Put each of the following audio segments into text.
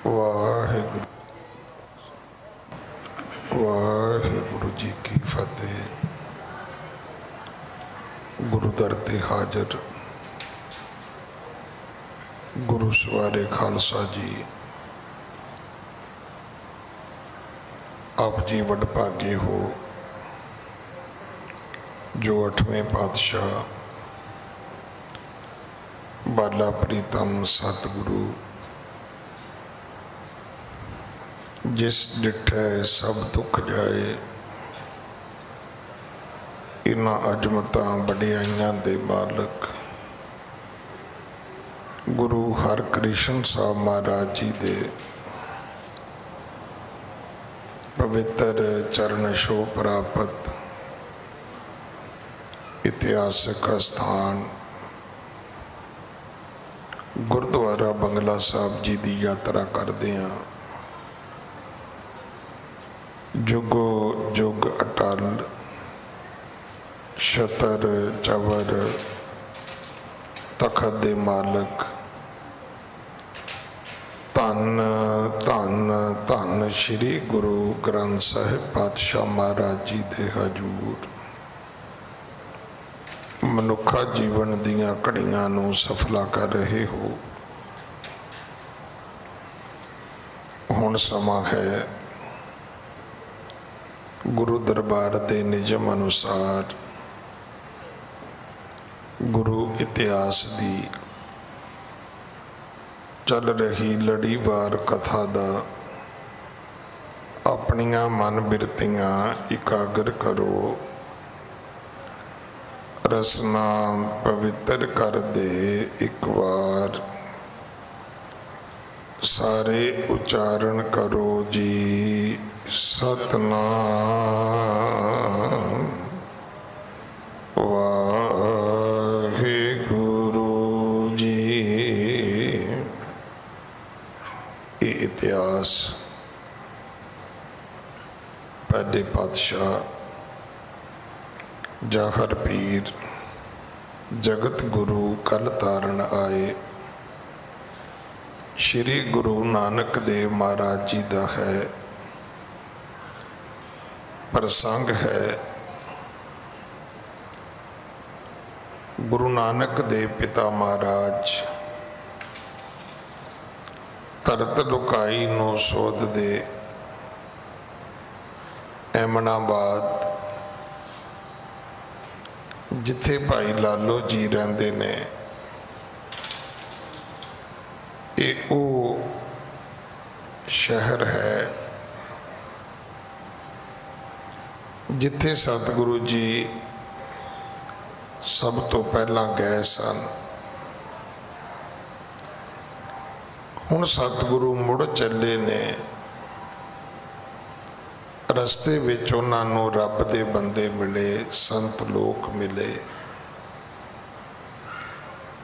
वाहिगुरु वाहिगुरु जी की फतेह। गुरु दर ते हाजर गुरु सवारे खालसा जी, आप जी वडभागे हो जो 8वें पातशाह बाला प्रीतम सतगुरु जिस डिठै सब दुख जाए, इन्हां अजमतां वडियाइयां दे मालक गुरु हरकृष्ण साहब महाराज जी दे पवित्र चरण छो प्राप्त इतिहासक स्थान गुरुद्वारा बंगला साहब जी की यात्रा करते हैं। जुगो जुग अटल छतर चवर तखत दे मालक धन धन धन श्री गुरु ग्रंथ साहिब पातशाह महाराज जी दे हजूर मनुखा जीवन दियां घड़ियां नूं सफला कर रहे हो। हुण समा है गुरु दरबार के निजम अनुसार गुरु इतिहास की चल रही लड़ीवार कथा दा अपनियां मन बिरतियां इकागर करो, रसना पवित्र कर दे एक बार, सारे उच्चारण करो जी सतनाम वाहिगुरु जी। ये इतिहास पहले पातशाह जाहर पीर जगत गुरु कल तारण आए श्री गुरु नानक देव महाराज जी का है। प्रसंग है गुरु नानक देव पिता महाराज तरत लुकाई नो सोध दे एमनाबाद जिथे भाई लालो जी रहंदे ने, एक वो शहर है जिथे सतगुरु जी सब तो पहला गए सन। हुण सतगुरु मुड़ चले ने, रस्ते विच उन्हां नूं रब दे बंदे मिले, संत लोक मिले।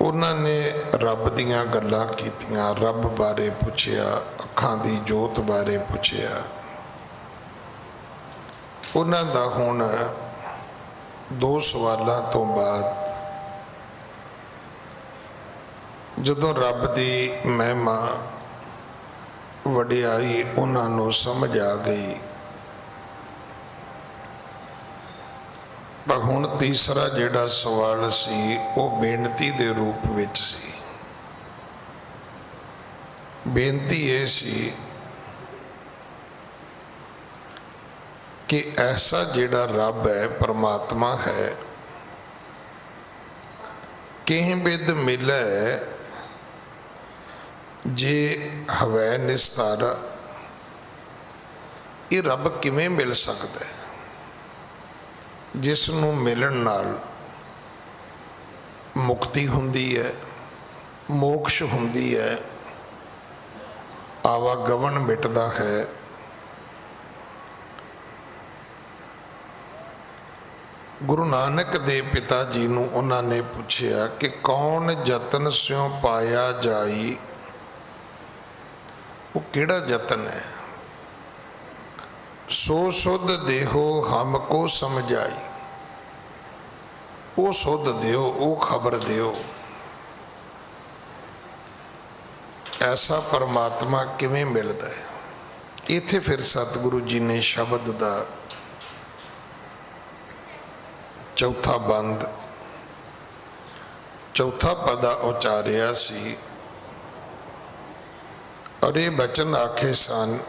उन्होंने रब दियां गल्लां कीतियां, रब बारे पुछया, अखां दी जोत बारे पुछया। उन्हां दा हुण 2 सवालां तो बाद जदों रब दी महिमा वडियाई उन्हां नूं समझ आ गई, तो हुण तीसरा जिहड़ा सवाल सी वो बेनती दे रूप विच सी। बेनती ये सी कि ऐसा जिहड़ा रब है, परमात्मा है, किह बिद मिले जे हवै निस्तारा, ये रब किवें मिल सकता है जिसनों मिलन नाल मुक्ति हुंदी है, मोक्ष हुंदी है, आवागमन मिटदा है। गुरु नानक देव पिता जी नूं उन्होंने पूछया कि कौन जतन स्यों पाया जाई, वो किहड़ा जतन है। सो सुध देहो हमको समझाई, वो सुध दियो, वो खबर दियो। ऐसा परमात्मा किवें मिलदा है। इत्थे फिर सतगुरु जी ने शब्द दा चौथा बंद चौथा पदा उचारिया सी और ये बचन आखे सन,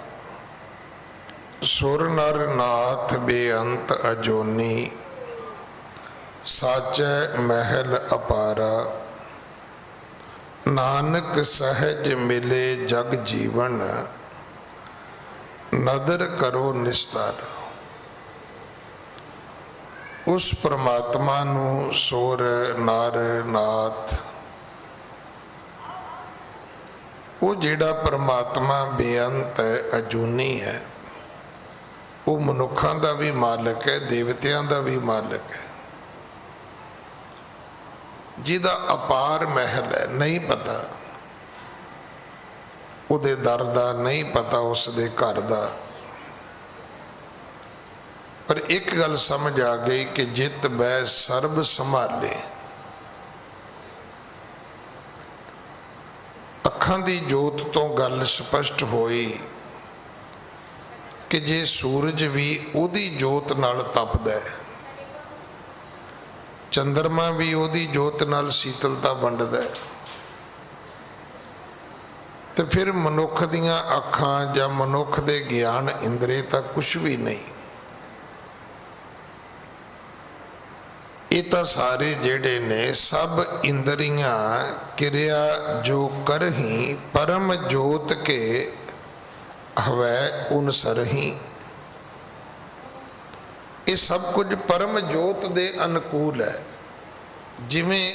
सुर नर नाथ बेअंत अजोनी, साचे महल अपारा, नानक सहज मिले जग जीवन, नदर करो निस्तार। उस परमात्मा नू सुर नर नाथ, वो जिहड़ा परमात्मा बेअंत है अजूनी है, वो मनुखों का भी मालिक है, देवतियां का भी मालिक है, जिहदा अपार महल है। नहीं पता उहदे दर दा, नहीं पता उसदे घर दा, पर एक गल समझ आ गई कि जित बै सर्ब संभाले। अखां दी जोत तो गल स्पष्ट होई कि जे सूरज भी उहदी जोत नाल तपदा है, चंद्रमा भी उहदी जोत नाल शीतलता वंडदा है, तो फिर मनुख दियां अखां जां मनुख दे ज्ञान इंद्रे तां कुछ भी नहीं। ये तो सारे जेड़े ने सब इंद्रियां क्रिया जो करही, परम जोत के हवै उन सरही। ये सब कुछ परम जोत दे अनुकूल है। जिमें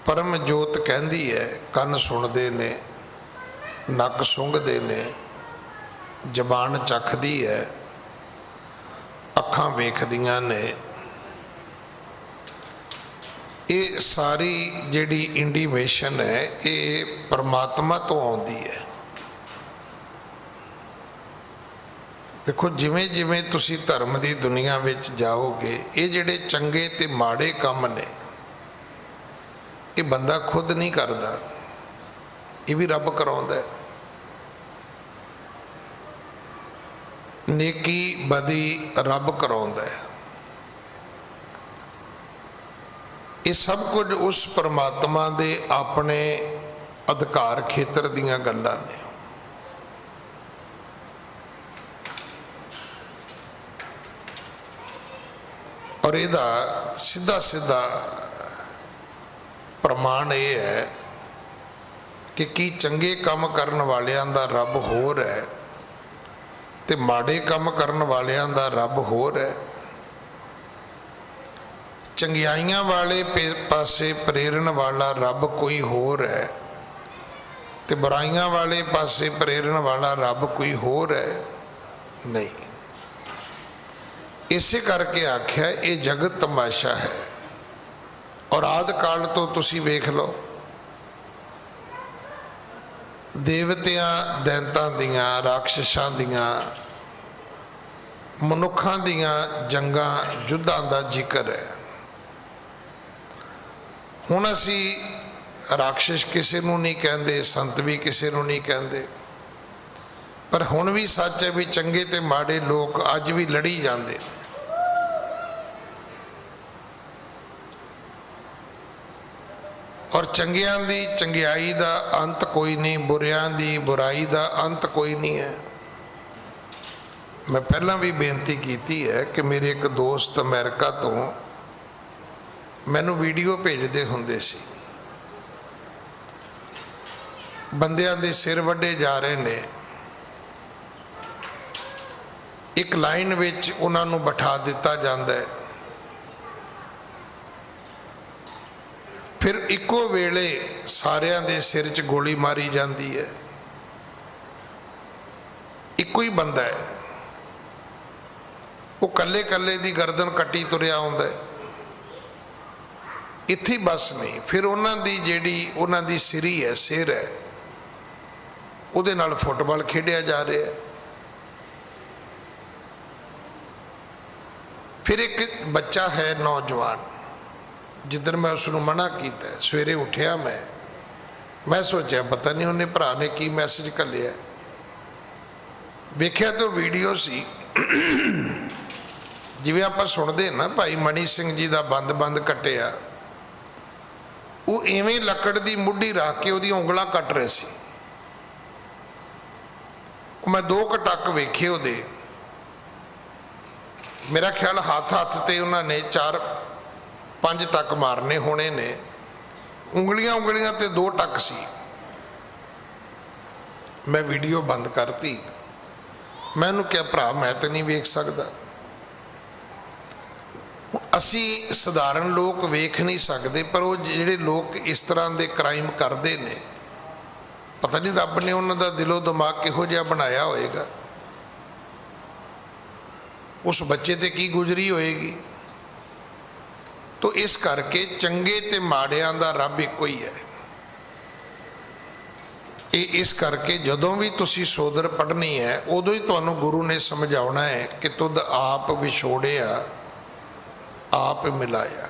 परम जोत कहती है, कन सुनते ने, नक सूंघते ने, जबान चखदी है, अखां वेखदियां ने। ये सारी जिहड़ी इंडीमेशन है ये परमात्मा तो आउंदी है। देखो जिमें जिमें तुसी धर्म की दुनिया विच जाओगे, ये जिहड़े चंगे ते माड़े काम ने ये बंदा खुद नहीं करता, ये भी रब कराउंदा है। नेकी बदी रब कराउंदा है। ये सब कुछ उस परमात्मा दे अपने अधिकार खेत्र दीयां गल्लां ने। और इहदा सीधा सीधा प्रमाण ये है कि की चंगे काम करन वालियां दा रब होर है ते माड़े काम करन वालियां दा रब होर है। चंगियाइयां वाले पासे प्रेरण वाला रब कोई होर है ते बुराइयां वाले पासे प्रेरण वाला रब कोई होर है नहीं। इसे करके आख्या ये जगत तमाशा है। और आदि काल तो तुसी वेख लो, देवतियां दैंतां दियां, राक्षसां दियां, मनुखां दियां जंगां युद्धां दा जिक्र है। हुण असी राक्षस किसी नूं नहीं कहंदे, संत भी किसी नूं नहीं कहंदे, पर हुण भी सच है भी चंगे ते माड़े लोग अज भी लड़ी जांदे। और चंगियां दी चंगियाई दा अंत कोई नहीं, बुरियां दी बुराई दा अंत कोई नहीं है। मैं पहला भी बेनती की है कि मेरे एक दोस्त अमेरिका तो मैनू वीडियो भेजते होंदे सी, बंदियां दे सिर वड्डे जा रहे ने, एक लाइन विच उन्हां नूं बिठा दिता जांदा है, फिर इको वेले सारियां दे सिर च गोली मारी जाती है। इको ही बंदा है, वो कल्ले कल्ले दी गर्दन कट्टी तुरिया आउंदा है। इत्थे बस नहीं, फिर उन्हां दी जिहड़ी उन्हां दी सिरी है, सिर है, उहदे नाल फुटबॉल खेडिया जा रहा है। फिर एक बच्चा है नौजवान, जिधर मैं उसनूं मना किया, सवेरे उठिया मैं सोचा पता नहीं उन्हें भरा ने की मैसेज घल्लिया। वेख्या तो वीडियो सी जिवें आपां सुणदे ना भाई मनी सिंह जी का बंद बंद कट्टिया, वो इवें लकड़ की मुढ़ी रख के उहदी उंगलां कट रहे सी। मैं 2 टक वेखे उहदे, मेरा ख्याल हाथ हाथ ते उन्होंने 4-5 टक मारने होने ने, उंगलियां उंगलियां ते 2 टक सी। मैं वीडियो बंद करती, मैं उन्होंने कहा भरा मैं तो नहीं वेख सकता। असी सधारण लोग वेख नहीं सकते, पर वो जिहड़े लोग इस तरह के क्राइम करते हैं, पता नहीं रब ने उन्होंने दिलो दिमाग किहो जिहा बनाया होएगा, उस बच्चे ते की गुजरी होएगी। तो इस करके चंगे ते माड़ियां दा रब इक्को ही है। इस करके जदों भी तुसी सोदर पढ़नी है उदों ही तुहानू गुरु ने समझाउणा है कि तुद आप विछोड़िया आप मिलाया।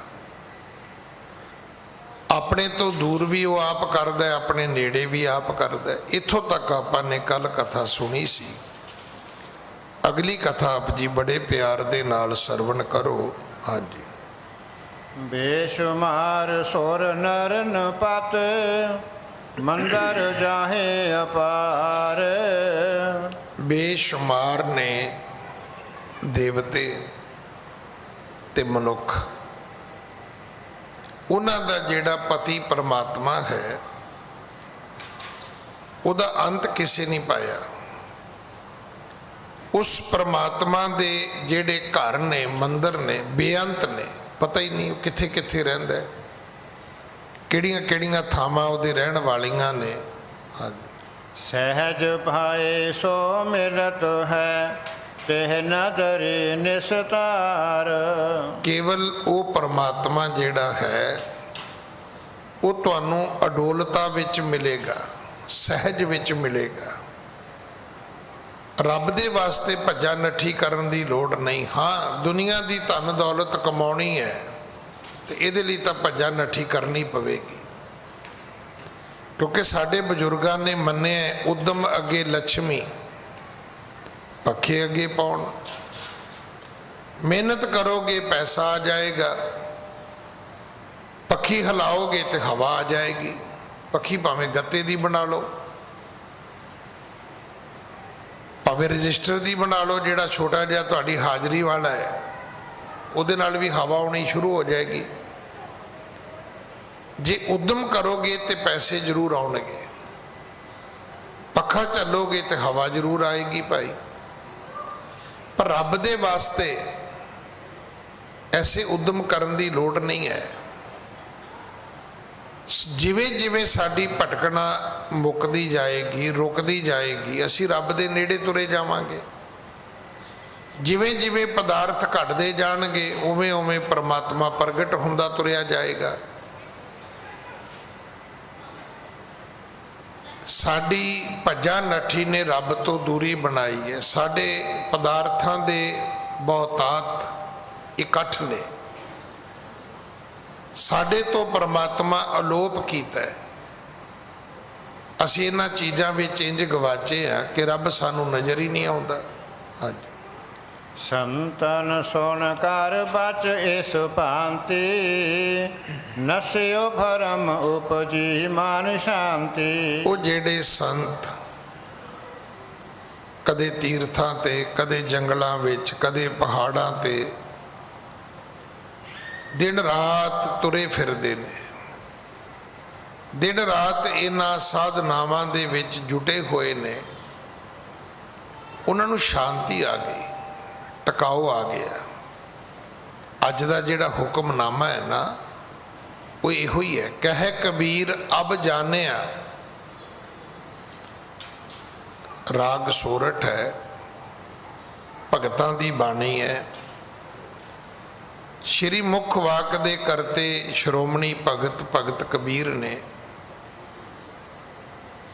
अपने तो दूर भी वो आप करदा है, अपने नेड़े भी आप करदा है। इत्थों तक आपां ने कल कथा सुनी सी। अगली कथा आप जी बड़े प्यार दे नाल सरवण करो। हाँ जी। बेशुमार सुर नरन पत मंदर जाहे अपार। बेशुमार ने देवते ते मनुख, उन्हां दा जिहड़ा पति परमात्मा है उहदा अंत किसी नहीं पाया। उस परमात्मा दे जिहड़े घर ने मंदिर ने बेअंत ने, पता ही नहीं किथे किथे रहिंदा है, किहड़ियां किहड़ियां थावां उहदे रहण वालियां ने। हाँ, सहज भाए सो मिलत है तेह नदरी निस्तार। केवल वो परमात्मा जिहड़ा है वो तुहानू अडोलता विच मिलेगा, सहज विच मिलेगा। रब दे वास्ते भज्जा नट्ठी करन दी लोड़ नहीं। हाँ, दुनिया दी धन दौलत कमाउणी है तो इहदे लई तां भज्जा नट्ठी करनी पवेगी, क्योंकि साडे बजुर्गां ने मन्निया उद्यम अगे लक्ष्मी पखे अगे पाउण। मेहनत करोगे पैसा आ जाएगा, पखी हिलाओगे तो हवा आ जाएगी। पखी भावें गत्ते दी बना लो, भावें रजिस्टर दी बना लो, जिहड़ा छोटा जिहा तुहाडी हाजरी वाला है उहदे नाल भी हवा आउणी शुरू हो जाएगी। जे उद्यम करोगे तो पैसे जरूर आउणगे, पखा चलोगे तो हवा जरूर आएगी भाई। पर रब दे वास्ते ऐसे उद्यम करन दी लोड़ नहीं है। जिवें जिवें साडी भटकना मुकदी जाएगी, रुकदी जाएगी, असी रब दे नेड़े तुरे जावांगे। जिवें जिवें पदार्थ घटदे जाणगे उवें उवें परमात्मा प्रगट हुंदा तुरिया जाएगा। साडी भज्जा नट्ठी ने रब तो दूरी बनाई है। साडे पदार्थां दे बहुतात इकट्ठ ने, साडे तो परमात्मा अलोप कीता है। असीं इन्हां चीज़ां विच इंज गवाचे हैं कि रब सानू नज़र ही नहीं आउंदा। हाँ जी। संतन सुन कर बच इस भांति नस्यो भरम उपजी मान शांति। वो जेड़े संत कदे तीर्थां ते, कदे जंगलां विच, कदे पहाड़ां ते दिन रात तुरे फिरदे ने, दिन रात इन्हां साधनावां दे विच जुटे हुए ने, उन्हां नूं शांति आ गई, टकाओ आ गया। अज दा जिहड़ा हुक्मनामा है ना वो इहो ही है। कह कबीर अब जानिया, राग सोरठ है, भगतां दी बाणी है। श्री मुख वाक दे करते श्रोमणी भगत भगत कबीर ने,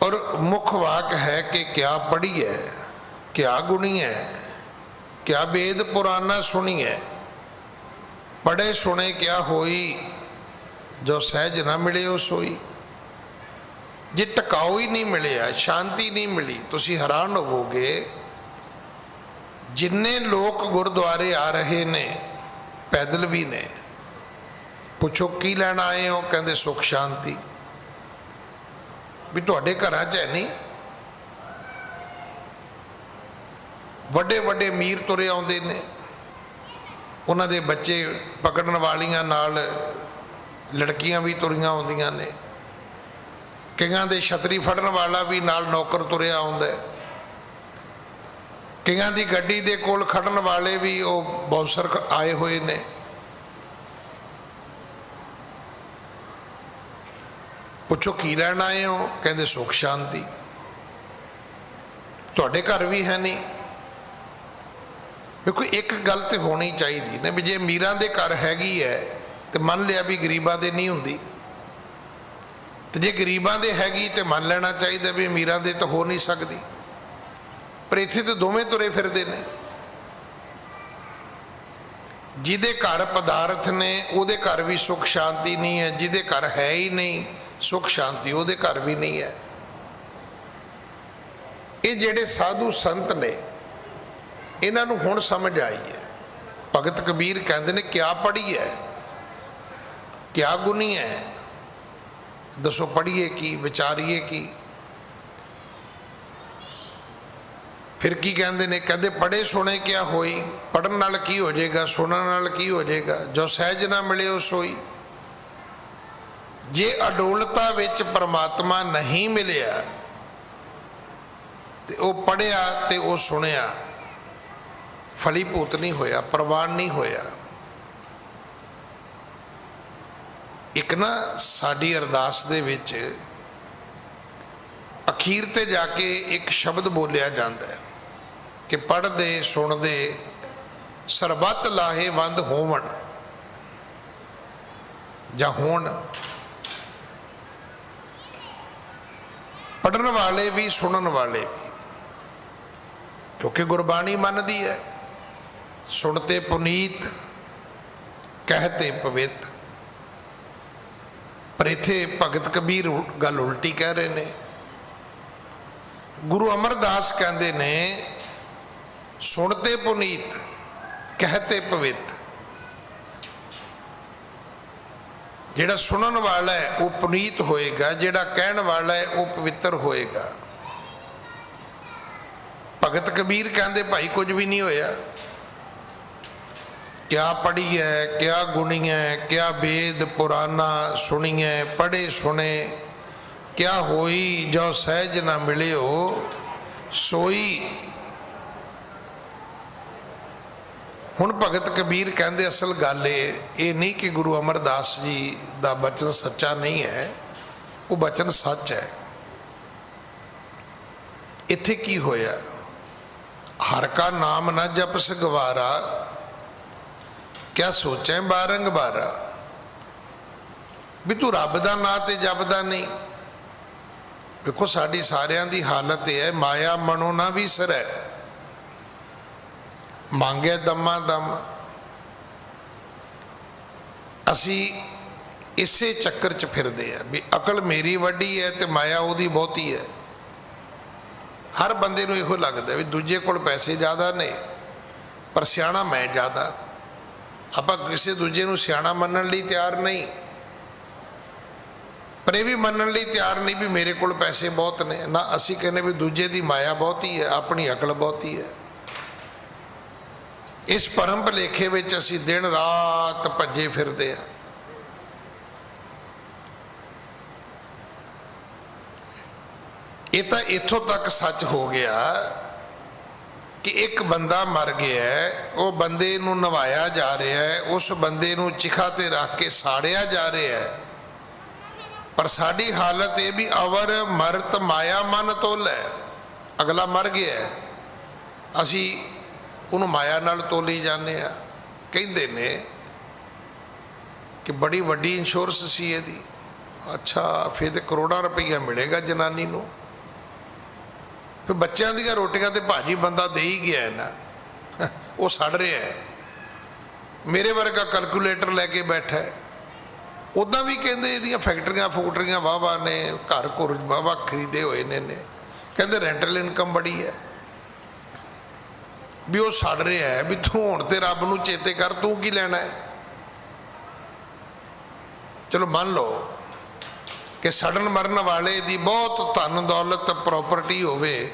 और मुख वाक है कि क्या पढ़ी है, क्या गुणी है, क्या वेद पुराना सुनी है, पढ़े सुने क्या होई, जो सहज ना मिले हो सोई। ਜੇ ਟਿਕਾਊ ਹੀ ਨਹੀਂ ਮਿਲਿਆ, ਸ਼ਾਂਤੀ ਨਹੀਂ ਮਿਲੀ, ਤੁਸੀਂ ਹੈਰਾਨ ਹੋਵੋਗੇ ਜਿੰਨੇ ਲੋਕ ਗੁਰਦੁਆਰੇ ਆ ਰਹੇ ਨੇ ਪੈਦਲ ਵੀ ਨੇ। ਪੁੱਛੋ ਕੀ ਲੈਣ ਆਏ ਹੋ, ਕਹਿੰਦੇ ਸੁੱਖ ਸ਼ਾਂਤੀ। ਵੀ ਤੁਹਾਡੇ ਘਰਾਂ 'ਚ ਹੈ ਨਹੀਂ? ਵੱਡੇ ਵੱਡੇ ਅਮੀਰ ਤੁਰੇ ਆਉਂਦੇ ਨੇ, ਉਹਨਾਂ ਦੇ ਬੱਚੇ ਪਕੜਨ ਵਾਲੀਆਂ ਨਾਲ ਲੜਕੀਆਂ ਵੀ ਤੁਰੀਆਂ ਆਉਂਦੀਆਂ ਨੇ, ਕਈਆਂ ਦੇ ਛਤਰੀ ਫੜਨ ਵਾਲਾ ਵੀ ਨਾਲ ਨੌਕਰ ਤੁਰਿਆ ਆਉਂਦਾ, ਕਈਆਂ ਦੀ ਗੱਡੀ ਦੇ ਕੋਲ ਖੜਨ ਵਾਲੇ ਵੀ ਉਹ ਬਾਉਂਸਰ ਆਏ ਹੋਏ ਨੇ। ਪੁੱਛੋ ਕੀ ਲੈਣ ਆਏ ਹੋ, ਕਹਿੰਦੇ ਸੁੱਖ ਸ਼ਾਂਤੀ। ਤੁਹਾਡੇ ਘਰ ਵੀ ਹੈ ਨਹੀਂ? ਵੇਖੋ ਇੱਕ ਗੱਲ ਤੇ ਹੋਣੀ ਚਾਹੀਦੀ ਨੇ ਵੀ ਜੇ ਅਮੀਰਾਂ ਦੇ ਘਰ ਹੈਗੀ ਹੈ ਤੇ ਮੰਨ ਲਿਆ ਵੀ ਗਰੀਬਾਂ ਦੇ ਨਹੀਂ ਹੁੰਦੀ, ਤੇ ਜੇ ਗਰੀਬਾਂ ਦੇ ਹੈਗੀ ਤੇ ਮੰਨ ਲੈਣਾ ਚਾਹੀਦਾ ਵੀ ਅਮੀਰਾਂ ਦੇ ਤਾਂ ਹੋ ਨਹੀਂ ਸਕਦੀ। ਪਰ ਇੱਥੇ ਤਾਂ ਦੋਵੇਂ ਤੁਰੇ ਫਿਰਦੇ ਨੇ। ਜਿਹਦੇ ਘਰ ਪਦਾਰਥ ਨੇ ਉਹਦੇ ਘਰ ਵੀ ਸੁੱਖ ਸ਼ਾਂਤੀ ਨਹੀਂ ਹੈ, ਜਿਹਦੇ ਘਰ ਹੈ ਹੀ ਨਹੀਂ ਸੁੱਖ ਸ਼ਾਂਤੀ ਉਹਦੇ ਘਰ ਵੀ ਨਹੀਂ ਹੈ। ਇਹ ਜਿਹੜੇ ਸਾਧੂ ਸੰਤ ਨੇ ਇਹਨਾਂ ਨੂੰ ਹੁਣ ਸਮਝ ਆਈ ਹੈ। ਭਗਤ ਕਬੀਰ ਕਹਿੰਦੇ ਨੇ ਕਿਆ ਪੜ੍ਹੀ ਹੈ, ਕਿਆ ਗੁਣੀ ਹੈ, ਦੱਸੋ ਪੜ੍ਹੀਏ ਕੀ, ਵਿਚਾਰੀਏ ਕੀ। ਫਿਰ ਕੀ ਕਹਿੰਦੇ ਨੇ, ਕਹਿੰਦੇ ਪੜ੍ਹੇ ਸੁਣੇ ਕਿਆ ਹੋਈ, ਪੜ੍ਹਨ ਨਾਲ ਕੀ ਹੋ ਜਾਏਗਾ, ਸੁਣਨ ਨਾਲ ਕੀ ਹੋ ਜਾਏਗਾ, ਜੋ ਸਹਿਜ ਨਾ ਮਿਲੇ ਉਹ ਸੋਈ। ਜੇ ਅਡੋਲਤਾ ਵਿੱਚ ਪਰਮਾਤਮਾ ਨਹੀਂ ਮਿਲਿਆ ਤੇ ਉਹ ਪੜ੍ਹਿਆ ਤੇ ਉਹ ਸੁਣਿਆ ਫਲੀਭੂਤ ਨਹੀਂ ਹੋਇਆ, ਪ੍ਰਵਾਨ ਨਹੀਂ ਹੋਇਆ। ਇੱਕ ਨਾ ਸਾਡੀ ਅਰਦਾਸ ਦੇ ਵਿੱਚ ਅਖੀਰ ਤੇ ਜਾ ਕੇ ਇੱਕ ਸ਼ਬਦ ਬੋਲਿਆ ਜਾਂਦਾ ਹੈ ਕਿ ਪੜ੍ਹਦੇ ਸੁਣਦੇ ਸਰਬੱਤ ਲਾਹੇਵੰਦ ਹੋਵਣ ਜਾਂ ਹੋਣ। ਪੜ੍ਹਨ ਵਾਲੇ ਵੀ ਸੁਣਨ ਵਾਲੇ ਵੀ, ਕਿਉਂਕਿ ਗੁਰਬਾਣੀ ਮੰਨਦੀ ਹੈ ਸੁਣਤੇ ਪੁਨੀਤ ਕਹਤੇ ਪਵਿੱਤ। ਪਰ ਇੱਥੇ ਭਗਤ ਕਬੀਰ ਗੱਲ ਉਲਟੀ ਕਹਿ ਰਹੇ ਨੇ। ਗੁਰੂ ਅਮਰਦਾਸ ਕਹਿੰਦੇ ਨੇ ਸੁਣਤੇ ਪੁਨੀਤ ਕਹਤੇ ਪਵਿੱਤ। ਜਿਹੜਾ ਸੁਣਨ ਵਾਲਾ ਹੈ ਉਹ ਪੁਨੀਤ ਹੋਏਗਾ, ਜਿਹੜਾ ਕਹਿਣ ਵਾਲਾ ਹੈ ਉਹ ਪਵਿੱਤਰ ਹੋਏਗਾ। ਭਗਤ ਕਬੀਰ ਕਹਿੰਦੇ ਭਾਈ ਕੁਝ ਵੀ ਨਹੀਂ ਹੋਇਆ। ਕਿਆ ਪੜ੍ਹੀ ਹੈ, ਕਿਆ ਗੁਣੀ ਹੈ, ਕਿਆ ਵੇਦ ਪੁਰਾਨਾ ਸੁਣੀਐ, ਪੜ੍ਹੇ ਸੁਣੇ ਕਿਆ ਹੋਈ, ਜੋ ਸਹਿਜ ਨਾ ਮਿਲਿਓ ਸੋਈ। ਹੁਣ ਭਗਤ ਕਬੀਰ ਕਹਿੰਦੇ ਅਸਲ ਗੱਲ ਇਹ ਨਹੀਂ ਕਿ ਗੁਰੂ ਅਮਰਦਾਸ ਜੀ ਦਾ ਬਚਨ ਸੱਚਾ ਨਹੀਂ ਹੈ, ਉਹ ਬਚਨ ਸੱਚ ਹੈ। ਇੱਥੇ ਕੀ ਹੋਇਆ, ਹਰ ਕਾ ਨਾਮ ਨਾ ਜਪਸ ਗਵਾਰਾ, ਕਿਆ ਸੋਚੈ ਬਾਰੰਗਬਾਰਾ। ਵੀ ਤੂੰ ਰੱਬ ਦਾ ਨਾਂ ਤੇ ਜਪਦਾ ਨਹੀਂ। ਵੇਖੋ ਸਾਡੀ ਸਾਰਿਆਂ ਦੀ ਹਾਲਤ ਇਹ ਹੈ, ਮਾਇਆ ਮਨੋ ਨਾ ਵਿਸਰੈ, ਮੰਗਿਆ ਦਮਾ ਦਮ। ਅਸੀਂ ਇਸੇ ਚੱਕਰ 'ਚ ਫਿਰਦੇ ਆ ਵੀ ਅਕਲ ਮੇਰੀ ਵੱਡੀ ਹੈ ਤੇ ਮਾਇਆ ਉਹਦੀ ਬਹੁਤੀ ਹੈ। ਹਰ ਬੰਦੇ ਨੂੰ ਇਹੋ ਲੱਗਦਾ ਵੀ ਦੂਜੇ ਕੋਲ ਪੈਸੇ ਜ਼ਿਆਦਾ ਨੇ ਪਰ ਸਿਆਣਾ ਮੈਂ ਜ਼ਿਆਦਾ। ਆਪਾਂ ਕਿਸੇ ਦੂਜੇ ਨੂੰ ਸਿਆਣਾ ਮੰਨਣ ਲਈ ਤਿਆਰ ਨਹੀਂ, ਪਰ ਇਹ ਵੀ ਮੰਨਣ ਲਈ ਤਿਆਰ ਨਹੀਂ ਵੀ ਮੇਰੇ ਕੋਲ ਪੈਸੇ ਬਹੁਤ ਨੇ ਨਾ। ਅਸੀਂ ਕਹਿੰਦੇ ਵੀ ਦੂਜੇ ਦੀ ਮਾਇਆ ਬਹੁਤੀ ਹੈ, ਆਪਣੀ ਅਕਲ ਬਹੁਤੀ ਹੈ। ਇਸ ਭਰਮ ਭੁਲੇਖੇ ਵਿੱਚ ਅਸੀਂ ਦਿਨ ਰਾਤ ਭੱਜੇ ਫਿਰਦੇ ਹਾਂ। ਇਹ ਤਾਂ ਇੱਥੋਂ ਤੱਕ ਸੱਚ ਹੋ ਗਿਆ ਕਿ ਇੱਕ ਬੰਦਾ ਮਰ ਗਿਆ, ਉਹ ਬੰਦੇ ਨੂੰ ਨਵਾਇਆ ਜਾ ਰਿਹਾ ਹੈ, ਉਸ ਬੰਦੇ ਨੂੰ ਚਿਖਾ ਤੇ ਰੱਖ ਕੇ ਸਾੜਿਆ ਜਾ ਰਿਹਾ ਹੈ। ਪਰ ਸਾਡੀ ਹਾਲਤ ਇਹ ਵੀ ਅਵਰ ਮਰਤ ਮਾਇਆ ਮਨ ਤੋਲੈ। ਅਗਲਾ ਮਰ ਗਿਆ, ਅਸੀਂ ਉਹਨੂੰ ਮਾਇਆ ਨਾਲ ਤੋਲੀ ਜਾਂਦੇ ਆ। ਕਹਿੰਦੇ ਨੇ ਕਿ ਬੜੀ ਵੱਡੀ ਇੰਸ਼ੋਰੈਂਸ ਸੀ ਇਹਦੀ। ਅੱਛਾ, ਫਿਰ ਤੇ ਕਰੋੜਾਂ ਰੁਪਈਆ ਮਿਲੇਗਾ ਜਨਾਨੀ ਨੂੰ। ਫਿਰ ਬੱਚਿਆਂ ਦੀਆਂ ਰੋਟੀਆਂ ਤੇ ਭਾਜੀ ਬੰਦਾ ਦੇ ਹੀ ਗਿਆ ਨਾ, ਉਹ ਸੜ ਰਿਹਾ ਹੈ। ਮੇਰੇ ਵਰਗਾ ਕੈਲਕੂਲੇਟਰ ਲੈ ਕੇ ਬੈਠਾ ਹੈ, ਉੱਦਾਂ ਵੀ ਕਹਿੰਦੇ ਇਹਦੀਆਂ ਫੈਕਟਰੀਆਂ ਫੂਕਟਰੀਆਂ ਵਾਹ ਨੇ, ਘਰ ਘੁਰ ਵਾਹ ਖਰੀਦੇ ਹੋਏ ਨੇ ਕਹਿੰਦੇ ਰੈਂਟਲ ਇਨਕਮ ਬੜੀ ਹੈ ਵੀ ਉਹ ਸੜ ਰਿਹਾ ਹੈ ਵੀ ਤੂੰ ਹੁਣ ਤੇ ਰੱਬ ਨੂੰ ਚੇਤੇ ਕਰ, ਤੂੰ ਕੀ ਲੈਣਾ ਹੈ। ਚਲੋ ਮੰਨ ਲਓ ਕਿ ਸੜਨ ਮਰਨ ਵਾਲੇ ਦੀ ਬਹੁਤ ਧਨ ਦੌਲਤ ਪ੍ਰੋਪਰਟੀ ਹੋਵੇ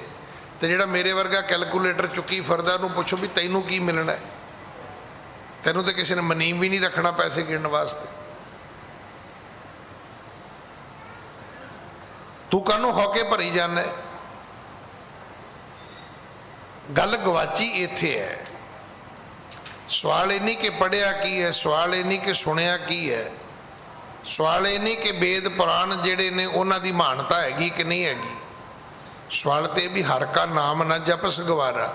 ਤੇ ਜਿਹੜਾ ਮੇਰੇ ਵਰਗਾ ਕੈਲਕੂਲੇਟਰ ਚੁੱਕੀ ਫਿਰਦਾ ਉਹਨੂੰ ਪੁੱਛੋ ਵੀ ਤੈਨੂੰ ਕੀ ਮਿਲਣਾ ਹੈ, ਤੈਨੂੰ ਤਾਂ ਕਿਸੇ ਨੇ ਮਨੀਮ ਵੀ ਨਹੀਂ ਰੱਖਣਾ ਪੈਸੇ ਗਿਣਨ ਵਾਸਤੇ, ਤੂੰ ਕਾਹਨੂੰ ਹੌਕੇ ਭਰੀ ਜਾਂਦਾ। ਗੱਲ ਗਵਾਚੀ ਇੱਥੇ ਹੈ। ਸਵਾਲ ਇਹ ਨਹੀਂ ਕਿ ਪੜ੍ਹਿਆ ਕੀ ਹੈ, ਸਵਾਲ ਇਹ ਨਹੀਂ ਕਿ ਸੁਣਿਆ ਕੀ ਹੈ, ਸਵਾਲ ਇਹ ਨਹੀਂ ਕਿ ਵੇਦ ਪੁਰਾਣ ਜਿਹੜੇ ਨੇ ਉਹਨਾਂ ਦੀ ਮਾਨਤਾ ਹੈਗੀ ਕਿ ਨਹੀਂ ਹੈਗੀ। ਸਵਾਲ ਤੇ ਵੀ ਹਰ ਕਾ ਨਾਮ ਨਾ ਜਪਸ ਗਵਾਰਾ।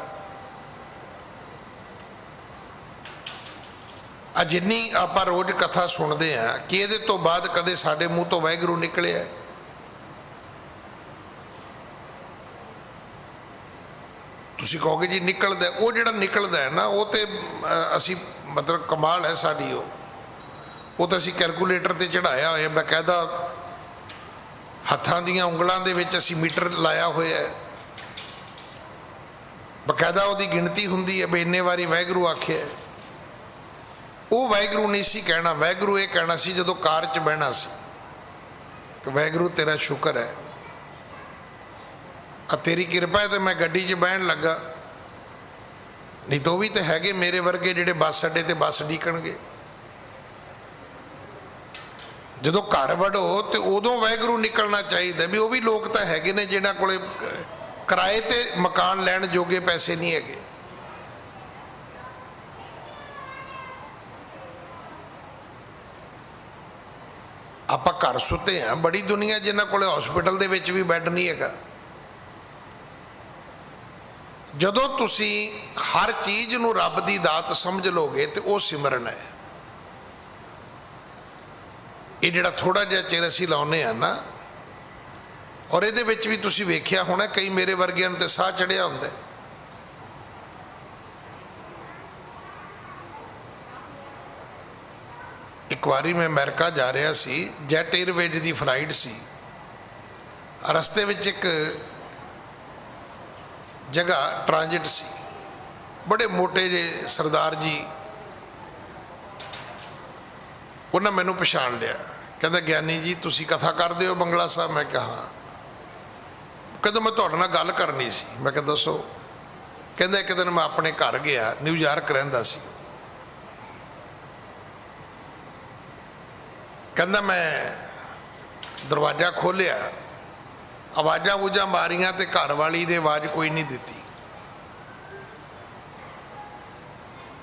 ਆ ਜਿੰਨੀ ਆਪਾਂ ਰੋਜ਼ ਕਥਾ ਸੁਣਦੇ ਆ ਕਿ ਇਹਦੇ ਤੋਂ ਬਾਅਦ ਕਦੇ ਸਾਡੇ ਮੂੰਹ ਤੋਂ ਵਾਹਿਗੁਰੂ ਨਿਕਲਿਆ? ਤੁਸੀਂ ਕਹੋਗੇ ਜੀ ਨਿਕਲਦਾ, ਉਹ ਜਿਹੜਾ ਨਿਕਲਦਾ ਹੈ ਨਾ ਉਹ ਤੇ ਅਸੀਂ ਮਤਲਬ ਕਮਾਲ ਹੈ ਸਾਡੀ, ਉਹ ਤਾਂ ਅਸੀਂ ਕੈਲਕੂਲੇਟਰ ਤੇ ਚੜਾਇਆ ਹੋਇਆ, ਬਕਾਇਦਾ ਹੱਥਾਂ ਦੀਆਂ ਉਂਗਲਾਂ ਦੇ ਵਿੱਚ ਅਸੀਂ ਮੀਟਰ ਲਾਇਆ ਹੋਇਆ ਹੈ, ਬਕਾਇਦਾ ਉਹਦੀ ਗਿਣਤੀ ਹੁੰਦੀ ਹੈ ਵੀ ਇੰਨੇ ਵਾਰੀ ਵਾਹਿਗੁਰੂ ਆਖਿਆ। ਉਹ ਵਾਹਿਗੁਰੂ ਨਹੀਂ ਸੀ ਕਹਿਣਾ, ਵਾਹਿਗੁਰੂ ਇਹ ਕਹਿਣਾ ਸੀ ਜਦੋਂ ਕਾਰ 'ਚ ਬਹਿਣਾ ਸੀ ਕਿ ਵਾਹਿਗੁਰੂ ਤੇਰਾ ਸ਼ੁਕਰ ਹੈ, ਆ ਤੇਰੀ ਕਿਰਪਾ ਹੈ ਤੇ ਮੈਂ ਗੱਡੀ 'ਚ ਬਹਿਣ ਲੱਗਾ, ਨਹੀਂ ਤਾਂ ਉਹ ਵੀ ਤਾਂ ਹੈਗੇ ਮੇਰੇ ਵਰਗੇ ਜਿਹੜੇ ਬੱਸ ਅੱਡੇ ਤੇ ਬੱਸ ਡੀਕਣਗੇ। ਜਦੋਂ ਘਰ ਵੜੋ ਤੇ ਉਦੋਂ ਵਾਹਿਗੁਰੂ ਨਿਕਲਣਾ ਚਾਹੀਦਾ ਵੀ ਉਹ ਵੀ ਲੋਕ ਤਾਂ ਹੈਗੇ ਨੇ ਜਿਹਨਾਂ ਕੋਲੇ ਕਿਰਾਏ ਤੇ ਮਕਾਨ ਲੈਣ ਜੋਗੇ ਪੈਸੇ ਨਹੀਂ ਹੈਗੇ। ਆਪਾਂ ਘਰ ਸੁੱਤੇ ਆ, ਬੜੀ ਦੁਨੀਆ ਜਿਨ੍ਹਾਂ ਕੋਲੇ ਹਸਪੀਟਲ ਦੇ ਵਿੱਚ ਵੀ ਬੈੱਡ ਨਹੀਂ ਹੈਗਾ। ਜਦੋਂ ਤੁਸੀਂ ਹਰ ਚੀਜ਼ ਨੂੰ ਰੱਬ ਦੀ ਦਾਤ ਸਮਝ ਲਓਗੇ ਤੇ ਉਹ ਸਿਮਰਨ ਹੈ। ਇਹ ਜਿਹੜਾ ਥੋੜਾ ਜਿਹਾ ਚਿਰ ਅਸੀਂ ਲਾਉਨੇ ਆ ਨਾ, ਔਰ ਇਹਦੇ ਵਿੱਚ ਵੀ ਤੁਸੀਂ ਵੇਖਿਆ ਹੋਣਾ ਕਈ ਮੇਰੇ ਵਰਗਿਆਂ ਨੂੰ ਤੇ ਸਾਹ ਚੜਿਆ ਹੁੰਦਾ। ਇੱਕ ਵਾਰੀ ਮੈਂ ਅਮਰੀਕਾ ਜਾ ਰਿਹਾ ਸੀ, ਜੈਟ ਏਅਰਵੇਜ਼ ਦੀ ਫਲਾਈਟ ਸੀ, ਰਸਤੇ ਵਿੱਚ ਇੱਕ ਜਗ੍ਹਾ ਟ੍ਰਾਂਜਿਟ ਸੀ, ਬੜੇ ਮੋਟੇ ਜਿਹੇ ਸਰਦਾਰ ਜੀ, ਉਹਨਾਂ ਮੈਨੂੰ ਪਛਾਣ ਲਿਆ, ਕਹਿੰਦਾ ਗਿਆਨੀ ਜੀ ਤੁਸੀਂ ਕਥਾ ਕਰਦੇ ਹੋ ਬੰਗਲਾ ਸਾਹਿਬ? ਮੈਂ ਕਿਹਾ ਹਾਂ। ਕਹਿੰਦਾ ਮੈਂ ਤੁਹਾਡੇ ਨਾਲ ਗੱਲ ਕਰਨੀ ਸੀ। ਮੈਂ ਕਿਹਾ ਦੱਸੋ। ਕਹਿੰਦਾ ਇੱਕ ਦਿਨ ਮੈਂ ਆਪਣੇ ਘਰ ਗਿਆ, ਨਿਊਯਾਰਕ ਰਹਿੰਦਾ ਸੀ, ਕਹਿੰਦਾ ਮੈਂ ਦਰਵਾਜ਼ਾ ਖੋਲ੍ਹਿਆ, ਆਵਾਜ਼ਾਂ ਆਵੂਜ਼ਾਂ ਮਾਰੀਆਂ ਤੇ ਘਰ ਵਾਲੀ ਨੇ ਆਵਾਜ਼ ਕੋਈ ਨਹੀਂ ਦਿੱਤੀ,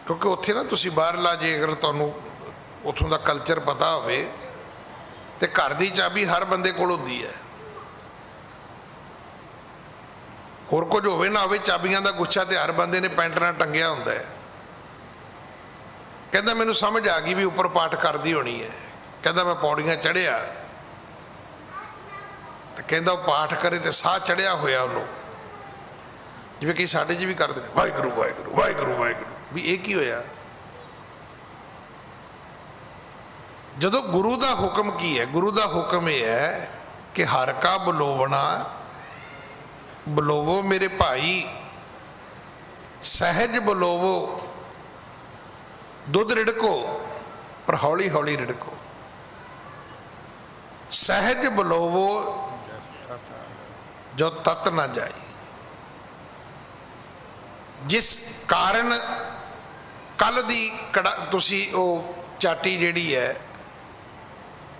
ਕਿਉਂਕਿ ਉੱਥੇ ਨਾ ਤੁਸੀਂ ਬਾਹਰਲਾ ਜੇ ਅਗਰ ਤੁਹਾਨੂੰ ਉੱਥੋਂ ਦਾ ਕਲਚਰ ਪਤਾ ਹੋਵੇ ਤੇ ਘਰ ਦੀ ਚਾਬੀ ਹਰ ਬੰਦੇ ਕੋਲ ਹੁੰਦੀ ਹੈ, ਹੋਰ ਕੁਝ ਹੋਵੇ ਨਾ ਹੋਵੇ ਚਾਬੀਆਂ ਦਾ ਗੁੱਛਾ ਤੇ ਹਰ ਬੰਦੇ ਨੇ ਪੈਂਟ ਨਾਲ ਟੰਗਿਆ ਹੁੰਦਾ ਹੈ। ਕਹਿੰਦਾ ਮੈਨੂੰ ਸਮਝ ਆ ਗਈ ਵੀ ਉੱਪਰ ਪਾਠ ਕਰਦੀ ਹੋਣੀ ਹੈ। ਕਹਿੰਦਾ ਮੈਂ ਪੌੜੀਆਂ ਚੜ੍ਹਿਆ ਤੇ ਕਹਿੰਦਾ ਉਹ ਪਾਠ ਕਰੇ ਤੇ ਸਾਹ ਚੜਿਆ ਹੋਇਆ ਉਹਨੂੰ, ਜਿਵੇਂ ਕਿ ਸਾਡੇ 'ਚ ਵੀ ਕਰਦੇ ਨੇ ਵਾਹਿਗੁਰੂ ਵਾਹਿਗੁਰੂ ਵਾਹਿਗੁਰੂ ਵਾਹਿਗੁਰੂ, ਵੀ ਇਹ ਕੀ ਹੋਇਆ? ਜਦੋਂ ਗੁਰੂ ਦਾ ਹੁਕਮ ਕੀ ਹੈ? ਗੁਰੂ ਦਾ ਹੁਕਮ ਇਹ ਹੈ ਕਿ ਹਰ ਕਾ ਬੁਲੋਵਣਾ, ਬੁਲੋਵੋ ਮੇਰੇ ਭਾਈ, ਸਹਿਜ ਬੁਲੋਵੋ, ਦੁੱਧ ਰਿੜਕੋ ਪਰ ਹੌਲੀ ਹੌਲੀ ਰਿੜਕੋ, ਸਹਿਜ ਬੁਲੋਵੋ ਜੋ ਤਤ ਨਾ ਜਾਏ। ਜਿਸ ਕਾਰਨ ਕੱਲ ਦੀ ਤੁਸੀਂ ਉਹ ਚਾਟੀ ਜਿਹੜੀ ਹੈ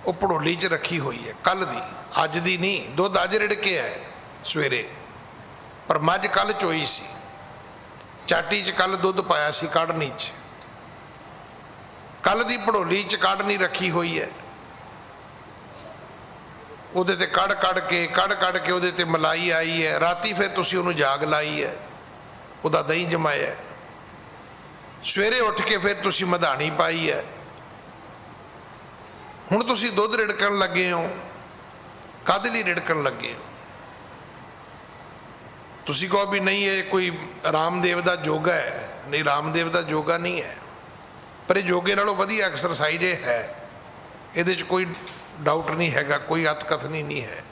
ਉਹ ਭੜੋਲੀ 'ਚ ਰੱਖੀ ਹੋਈ ਹੈ, ਕੱਲ ਦੀ, ਅੱਜ ਦੀ ਨਹੀਂ। ਦੁੱਧ ਅੱਜ ਰਿੜਕਿਆ ਹੈ ਸਵੇਰੇ, ਪਰ ਮੱਝ ਕੱਲ ਚੋਈ ਸੀ, ਚਾਟੀ 'ਚ ਕੱਲ ਦੁੱਧ ਪਾਇਆ ਸੀ ਕਾੜਨੀ 'ਚ, ਕੱਲ ਦੀ ਭੜੋਲੀ 'ਚ ਕਾੜਨੀ ਰੱਖੀ ਹੋਈ ਹੈ, ਉਹਦੇ ਤੇ ਕੱਢ ਕੱਢ ਕੇ ਉਹਦੇ ਤੇ ਮਲਾਈ ਆਈ ਹੈ, ਰਾਤੀ ਫਿਰ ਤੁਸੀਂ ਉਹਨੂੰ ਜਾਗ ਲਾਈ ਹੈ, ਉਹਦਾ ਦਹੀਂ ਜਮਾਇਆ, ਸਵੇਰੇ ਉੱਠ ਕੇ ਫਿਰ ਤੁਸੀਂ ਮਧਾਣੀ ਪਾਈ ਹੈ, ਹੁਣ ਤੁਸੀਂ ਦੁੱਧ ਰਿੜਕਣ ਲੱਗੇ ਹੋ। ਕਾਹਦੇ ਲਈ ਰਿੜਕਣ ਲੱਗੇ ਹੋ? ਤੁਸੀਂ ਕਹੋ ਵੀ ਨਹੀਂ ਇਹ ਕੋਈ ਰਾਮਦੇਵ ਦਾ ਯੋਗਾ ਹੈ, ਨਹੀਂ ਰਾਮਦੇਵ ਦਾ ਯੋਗਾ ਨਹੀਂ ਹੈ, ਪਰ ਇਹ ਯੋਗੇ ਨਾਲੋਂ ਵਧੀਆ ਐਕਸਰਸਾਈਜ਼ ਇਹ ਹੈ ਇਹਦੇ 'ਚ ਕੋਈ ਡਾਊਟ ਨਹੀਂ ਹੈਗਾ, ਕੋਈ ਅਤਕਥਨੀ ਨਹੀਂ ਹੈ।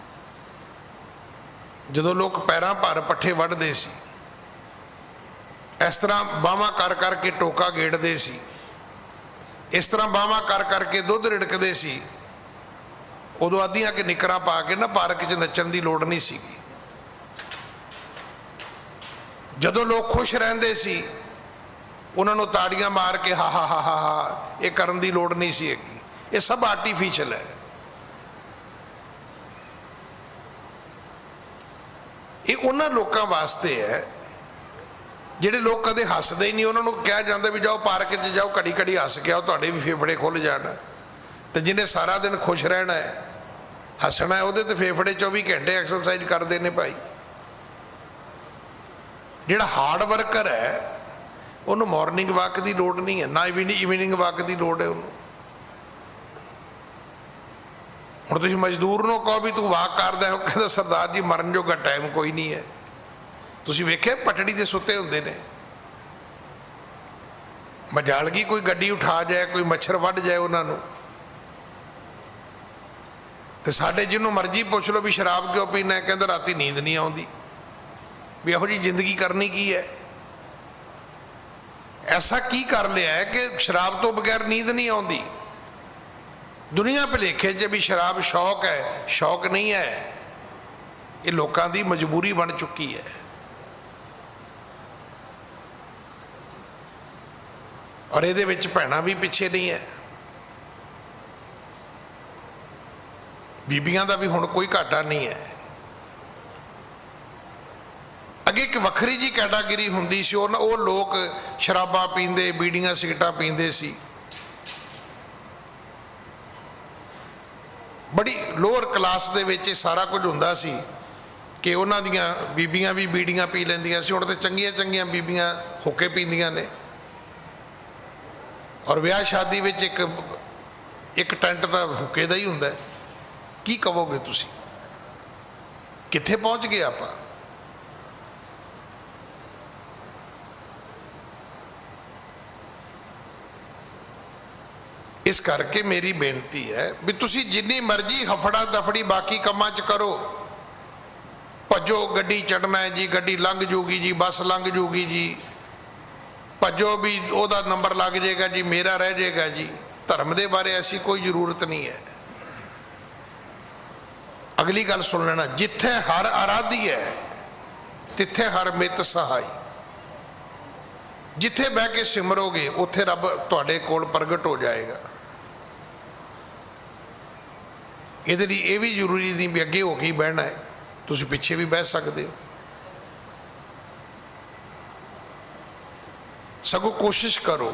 ਜਦੋਂ ਲੋਕ ਪੈਰਾਂ ਭਰ ਪੱਠੇ ਵੱਢਦੇ ਸੀ, ਇਸ ਤਰ੍ਹਾਂ ਬਾਹਾਂ ਕਰ ਕਰਕੇ ਟੋਕਾ ਗੇੜਦੇ ਸੀ, ਇਸ ਤਰ੍ਹਾਂ ਬਾਹਾਂ ਕਰ ਕਰਕੇ ਦੁੱਧ ਰਿੜਕਦੇ ਸੀ, ਉਦੋਂ ਅੱਧੀਆਂ ਕਿ ਨਿੱਕਰਾਂ ਪਾ ਕੇ ਨਾ ਪਾਰਕ 'ਚ ਨੱਚਣ ਦੀ ਲੋੜ ਨਹੀਂ ਸੀਗੀ। ਜਦੋਂ ਲੋਕ ਖੁਸ਼ ਰਹਿੰਦੇ ਸੀ, ਉਹਨਾਂ ਨੂੰ ਤਾੜੀਆਂ ਮਾਰ ਕੇ ਹਾ ਹਾ ਹਾ ਹਾ ਇਹ ਕਰਨ ਦੀ ਲੋੜ ਨਹੀਂ ਸੀ ਹੈਗੀ। ਇਹ ਸਭ ਆਰਟੀਫਿਸ਼ਲ ਹੈ। ਇਹ ਉਹਨਾਂ ਲੋਕਾਂ ਵਾਸਤੇ ਹੈ ਜਿਹੜੇ ਲੋਕ ਕਦੇ ਹੱਸਦੇ ਹੀ ਨਹੀਂ। ਉਹਨਾਂ ਨੂੰ ਕਿਹਾ ਜਾਂਦਾ ਵੀ ਜਾਓ ਪਾਰਕ 'ਚ ਜਾਓ, ਘੜੀ ਘੜੀ ਹੱਸ ਕੇ ਆਓ, ਤੁਹਾਡੇ ਵੀ ਫੇਫੜੇ ਖੁੱਲ੍ਹ ਜਾਣ। ਤੇ ਜਿਹਨੇ ਸਾਰਾ ਦਿਨ ਖੁਸ਼ ਰਹਿਣਾ ਹੈ, ਹੱਸਣਾ ਹੈ, ਉਹਦੇ ਤੇ ਫੇਫੜੇ 24 ਘੰਟੇ ਐਕਸਰਸਾਈਜ਼ ਕਰਦੇ ਨੇ ਭਾਈ। ਜਿਹੜਾ ਹਾਰਡ ਵਰਕਰ ਹੈ ਉਹਨੂੰ ਮਾਰਨਿੰਗ ਵਾਕ ਦੀ ਲੋੜ ਨਹੀਂ ਹੈ, ਨਾ ਇਵਨਿੰਗ ਵਾਕ ਦੀ ਲੋੜ ਹੈ ਉਹਨੂੰ। ਹੁਣ ਤੁਸੀਂ ਮਜ਼ਦੂਰ ਨੂੰ ਕਹੋ ਵੀ ਤੂੰ ਵਾਕ ਕਰਦਾ ਹੈ, ਉਹ ਕਹਿੰਦਾ ਸਰਦਾਰ ਜੀ ਮਰਨ ਜੋਗਾ ਟਾਈਮ ਕੋਈ ਨਹੀਂ ਹੈ। ਤੁਸੀਂ ਵੇਖਿਆ ਪਟੜੀ ਦੇ ਸੁੱਤੇ ਹੁੰਦੇ ਨੇ, ਮਜਾਲਗੀ ਕੋਈ ਗੱਡੀ ਉਠਾ ਜਾਏ, ਕੋਈ ਮੱਛਰ ਵੱਢ ਜਾਏ ਉਹਨਾਂ ਨੂੰ। ਤੇ ਸਾਡੇ ਜਿਹਨੂੰ ਮਰਜ਼ੀ ਪੁੱਛ ਲਓ ਵੀ ਸ਼ਰਾਬ ਕਿਉਂ ਪੀਣਾ, ਕਹਿੰਦਾ ਰਾਤੀ ਨੀਂਦ ਨਹੀਂ ਆਉਂਦੀ। ਵੀ ਇਹੋ ਜਿਹੀ ਜ਼ਿੰਦਗੀ ਕਰਨੀ ਕੀ ਹੈ? ਐਸਾ ਕੀ ਕਰ ਲਿਆ ਹੈ ਕਿ ਸ਼ਰਾਬ ਤੋਂ ਬਗੈਰ ਨੀਂਦ ਨਹੀਂ ਆਉਂਦੀ? ਦੁਨੀਆ ਭੁਲੇਖੇ 'ਚ ਵੀ ਸ਼ਰਾਬ ਸ਼ੌਕ ਹੈ, ਸ਼ੌਕ ਨਹੀਂ ਹੈ। ਇਹ ਲੋਕਾਂ ਦੀ ਮਜਬੂਰੀ ਬਣ ਚੁੱਕੀ ਹੈ। ਔਰ ਇਹਦੇ ਵਿੱਚ ਭੈਣਾਂ ਵੀ ਪਿੱਛੇ ਨਹੀਂ ਹੈ, ਬੀਬੀਆਂ ਦਾ ਵੀ ਹੁਣ ਕੋਈ ਘਾਟਾ ਨਹੀਂ ਹੈ। ਅੱਗੇ ਇੱਕ ਵੱਖਰੀ ਜੀ ਕੈਟਾਗਰੀ ਹੁੰਦੀ ਸੀ, ਉਹ ਲੋਕ ਸ਼ਰਾਬਾਂ ਪੀਂਦੇ, ਬੀੜੀਆਂ ਸਿਗਰਟਾਂ ਪੀਂਦੇ ਸੀ। ਬੜੀ ਲੋਅਰ ਕਲਾਸ ਦੇ ਵਿੱਚ ਇਹ ਸਾਰਾ ਕੁਝ ਹੁੰਦਾ ਸੀ ਕਿ ਉਹਨਾਂ ਦੀਆਂ ਬੀਬੀਆਂ ਵੀ ਬੀੜੀਆਂ ਪੀ ਲੈਂਦੀਆਂ ਸੀ। ਹੁਣ ਤੇ ਚੰਗੀਆਂ ਚੰਗੀਆਂ ਬੀਬੀਆਂ ਹੋਕੇ ਪੀਂਦੀਆਂ ਨੇ। ਔਰ ਵਿਆਹ ਸ਼ਾਦੀ ਵਿੱਚ ਇੱਕ ਟੈਂਟ ਤਾਂ ਹੁੱਕੇ ਦਾ ਹੀ ਹੁੰਦਾ। ਕੀ ਕਹੋਗੇ ਤੁਸੀਂ? ਕਿੱਥੇ ਪਹੁੰਚ ਗਏ ਆਪਾਂ? ਇਸ ਕਰਕੇ ਮੇਰੀ ਬੇਨਤੀ ਹੈ ਵੀ ਤੁਸੀਂ ਜਿੰਨੀ ਮਰਜ਼ੀ ਹਫੜਾ ਦਫੜੀ ਬਾਕੀ ਕੰਮਾਂ 'ਚ ਕਰੋ, ਭੱਜੋ ਗੱਡੀ ਚੜ੍ਹਨਾ ਹੈ ਜੀ, ਗੱਡੀ ਲੰਘ ਜੂਗੀ ਜੀ, ਬੱਸ ਲੰਘ ਜੂਗੀ ਜੀ, ਭੱਜੋ ਵੀ ਉਹਦਾ ਨੰਬਰ ਲੱਗ ਜਾਏਗਾ ਜੀ, ਮੇਰਾ ਰਹਿ ਜਾਏਗਾ ਜੀ। ਧਰਮ ਦੇ ਬਾਰੇ ਐਸੀ ਕੋਈ ਜ਼ਰੂਰਤ ਨਹੀਂ ਹੈ। ਅਗਲੀ ਗੱਲ ਸੁਣ ਲੈਣਾ, ਜਿੱਥੇ ਹਰ ਆਰਾਧੀ ਹੈ ਤਿੱਥੇ ਹਰ ਮਿੱਤ ਸਹਾਈ। ਜਿੱਥੇ ਬਹਿ ਕੇ ਸਿਮਰੋਗੇ ਉੱਥੇ ਰੱਬ ਤੁਹਾਡੇ ਕੋਲ ਪ੍ਰਗਟ ਹੋ ਜਾਏਗਾ। ਇਹਦੇ ਲਈ ਇਹ ਵੀ ਜ਼ਰੂਰੀ ਨਹੀਂ ਵੀ ਅੱਗੇ ਹੋ ਕੇ ਹੀ ਬਹਿਣਾ ਹੈ, ਤੁਸੀਂ ਪਿੱਛੇ ਵੀ ਬਹਿ ਸਕਦੇ ਹੋ। ਸਗੋਂ ਕੋਸ਼ਿਸ਼ ਕਰੋ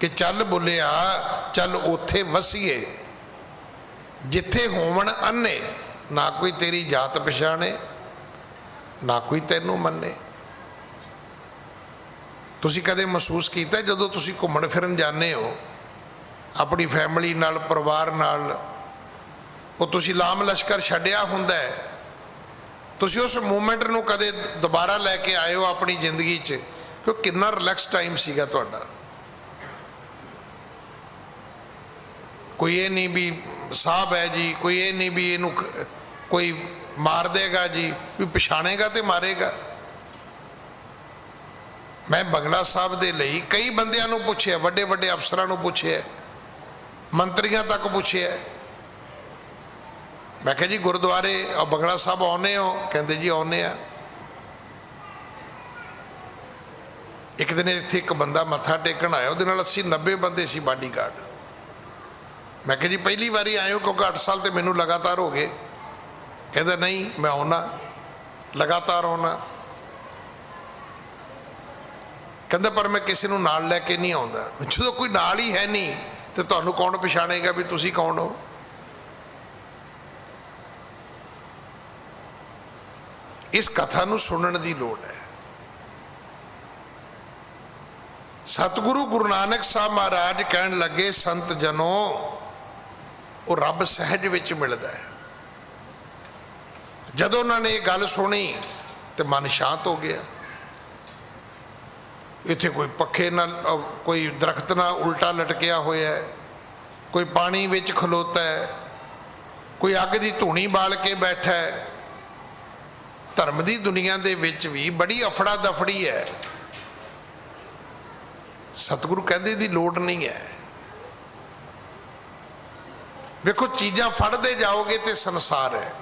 ਕਿ ਚੱਲ ਬੁੱਲਿਆ ਚੱਲ ਉੱਥੇ ਵਸੀਏ ਜਿੱਥੇ ਹੋਵਣ ਅੰਨੇ, ਨਾ ਕੋਈ ਤੇਰੀ ਜਾਤ ਪਛਾਣੇ ਨਾ ਕੋਈ ਤੈਨੂੰ ਮੰਨੇ। ਤੁਸੀਂ ਕਦੇ ਮਹਿਸੂਸ ਕੀਤਾ ਜਦੋਂ ਤੁਸੀਂ ਘੁੰਮਣ ਫਿਰਨ ਜਾਂਦੇ ਹੋ ਆਪਣੀ ਫੈਮਿਲੀ ਨਾਲ, ਪਰਿਵਾਰ ਨਾਲ, ਉਹ ਤੁਸੀਂ ਲਾਮ ਲਸ਼ਕਰ ਛੱਡਿਆ ਹੁੰਦਾ ਹੈ, ਤੁਸੀਂ ਉਸ ਮੂਮੈਂਟ ਨੂੰ ਕਦੇ ਦੁਬਾਰਾ ਲੈ ਕੇ ਆਏ ਹੋ ਆਪਣੀ ਜ਼ਿੰਦਗੀ 'ਚ ਕਿ ਕਿੰਨਾ ਰਿਲੈਕਸ ਟਾਈਮ ਸੀਗਾ ਤੁਹਾਡਾ? ਕੋਈ ਇਹ ਨਹੀਂ ਵੀ ਸਾਹਬ ਹੈ ਜੀ, ਕੋਈ ਇਹ ਨਹੀਂ ਵੀ ਇਹਨੂੰ ਕੋਈ ਮਾਰ ਦੇਗਾ ਜੀ, ਵੀ ਪਛਾਣੇਗਾ ਤੇ ਮਾਰੇਗਾ। ਮੈਂ ਬੰਗਲਾ ਸਾਹਿਬ ਦੇ ਲਈ ਕਈ ਬੰਦਿਆਂ ਨੂੰ ਪੁੱਛਿਆ, ਵੱਡੇ ਵੱਡੇ ਅਫਸਰਾਂ ਨੂੰ ਪੁੱਛਿਆ, ਮੰਤਰੀਆਂ ਤੱਕ ਪੁੱਛਿਆ। ਮੈਂ ਕਿਹਾ ਜੀ ਗੁਰਦੁਆਰੇ ਬੰਗਲਾ ਸਾਹਿਬ ਆਉਂਦੇ ਹੋ? ਕਹਿੰਦੇ ਜੀ ਆਉਂਦੇ ਆ। ਇੱਕ ਦਿਨ ਇੱਥੇ ਇੱਕ ਬੰਦਾ ਮੱਥਾ ਟੇਕਣ ਆਇਆ, ਉਹਦੇ ਨਾਲ 80-90 ਬੰਦੇ ਸੀ ਬਾਡੀਗਾਰਡ। ਮੈਂ ਕਿਹਾ ਜੀ ਪਹਿਲੀ ਵਾਰੀ ਆਏ ਹੋ? ਕਿਉਂਕਿ 8 ਸਾਲ ਤੇ ਮੈਨੂੰ ਲਗਾਤਾਰ ਹੋ ਗਏ। ਕਹਿੰਦਾ ਨਹੀਂ ਮੈਂ ਆਉਣਾ, ਲਗਾਤਾਰ ਆਉਣਾ। ਕਹਿੰਦਾ ਪਰ ਮੈਂ ਕਿਸੇ ਨੂੰ ਨਾਲ ਲੈ ਕੇ ਨਹੀਂ ਆਉਂਦਾ। ਜਦੋਂ ਕੋਈ ਨਾਲ ਹੀ ਹੈ ਨਹੀਂ ਤੇ ਤੁਹਾਨੂੰ ਕੌਣ ਪਛਾਣੇਗਾ ਵੀ ਤੁਸੀਂ ਕੌਣ ਹੋ? ਇਸ ਕਥਾ ਨੂੰ ਸੁਣਨ ਦੀ ਲੋੜ ਹੈ। ਸਤਿਗੁਰੂ ਗੁਰੂ ਨਾਨਕ ਸਾਹਿਬ ਮਹਾਰਾਜ ਕਹਿਣ ਲੱਗੇ, ਸੰਤ ਜਨੋ ਉਹ ਰੱਬ ਸਹਿਜ ਵਿੱਚ ਮਿਲਦਾ ਹੈ। ਜਦੋਂ ਉਹਨਾਂ ਨੇ ਇਹ ਗੱਲ ਸੁਣੀ ਤੇ ਮਨ ਸ਼ਾਂਤ ਹੋ ਗਿਆ। ਇੱਥੇ ਕੋਈ ਪੱਖੇ ਨਾਲ, ਕੋਈ ਦਰਖਤ ਨਾਲ ਉਲਟਾ ਲਟਕਿਆ ਹੋਇਆ ਹੈ, कोई पानी विच खलोता है, कोई अग की धूनी बाल के बैठा है। धर्म की दुनिया दे विच भी बड़ी अफड़ा दफड़ी है। सतगुरु कहते दी लोड़ नहीं है। देखो चीज़ां फड़ते जाओगे तो संसार है,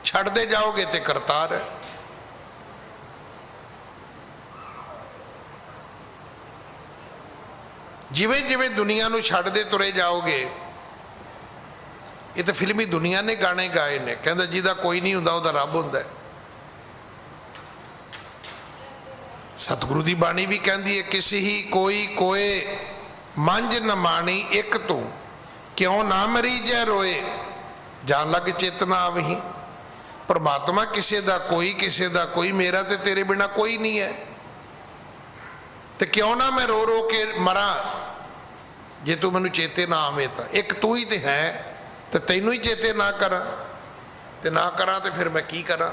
छड़ते जाओगे तो करतार है। जिवें जिवें दुनिया नूं छड्डदे तुरे जाओगे, ये तो फिल्मी दुनिया ने गाने गाए ने, कहंदा जिहदा कोई नहीं हुंदा उहदा रब हुंदा है। सतगुरु की बाणी भी कहती है, किसी ही कोई कोए मंझ न माणी एक तू, क्यों ना मरी जै रोए, जान लग चेतना आवही। परमात्मा किसी का कोई, मेरा तो तेरे बिना कोई नहीं है, तो क्यों ना मैं रो रो के मरा जे तू मैनू चेते ना आवे। तो एक तू ही तो है, तो तेनू ही चेते ना करा, तो ना करा तो फिर मैं की करा।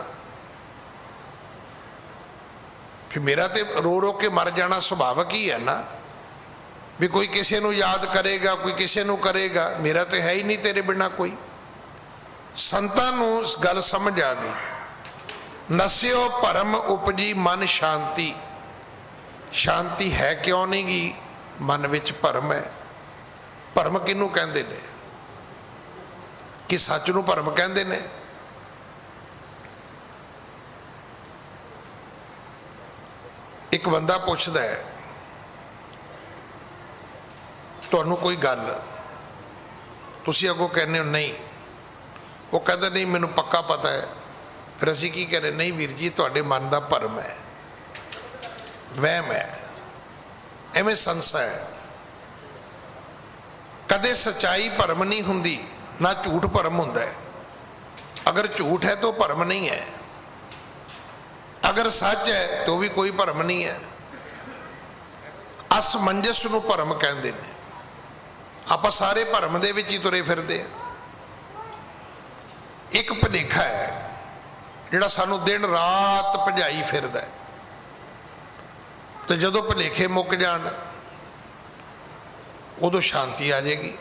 फिर मेरा तो रो रो के मर जाना सुभाविक ही है ना, भी कोई किसी नू याद करेगा, कोई किसी नू करेगा, मेरा तो है ही नहीं तेरे बिना कोई। संतां नू गल समझ आ गई। नस्यो भरम उपजी मन शांति। शांति है क्यों नहीं गी, मन विच भरम है। भरम किनू कहंदे ने, कि सच नू भरम कहंदे ने। एक बंदा पुछदा है तुहानू कोई गल, तुसी अगों कहने हो नहीं, वो कहता नहीं मैनू पक्का पता है। फिर असी की कह रहे, नहीं वीर जी तुहाडे मन का भरम है, वहम है, एवें संशय है। कदे सच्चाई भरम नहीं हुंदी, ना झूठ भरम हुंदा है। अगर झूठ है तो भरम नहीं है, अगर सच है तो भी कोई भरम नहीं है। असमंजस नूं भरम कहंदे ने। आपां सारे भरम दे विच ही तुरे फिरदे हैं। एक भुलेखा है जिहड़ा सानू दिन रात भजाई फिरदा है, तो जदों भुलेखे मुक जाण उदों शांति आ जाएगी,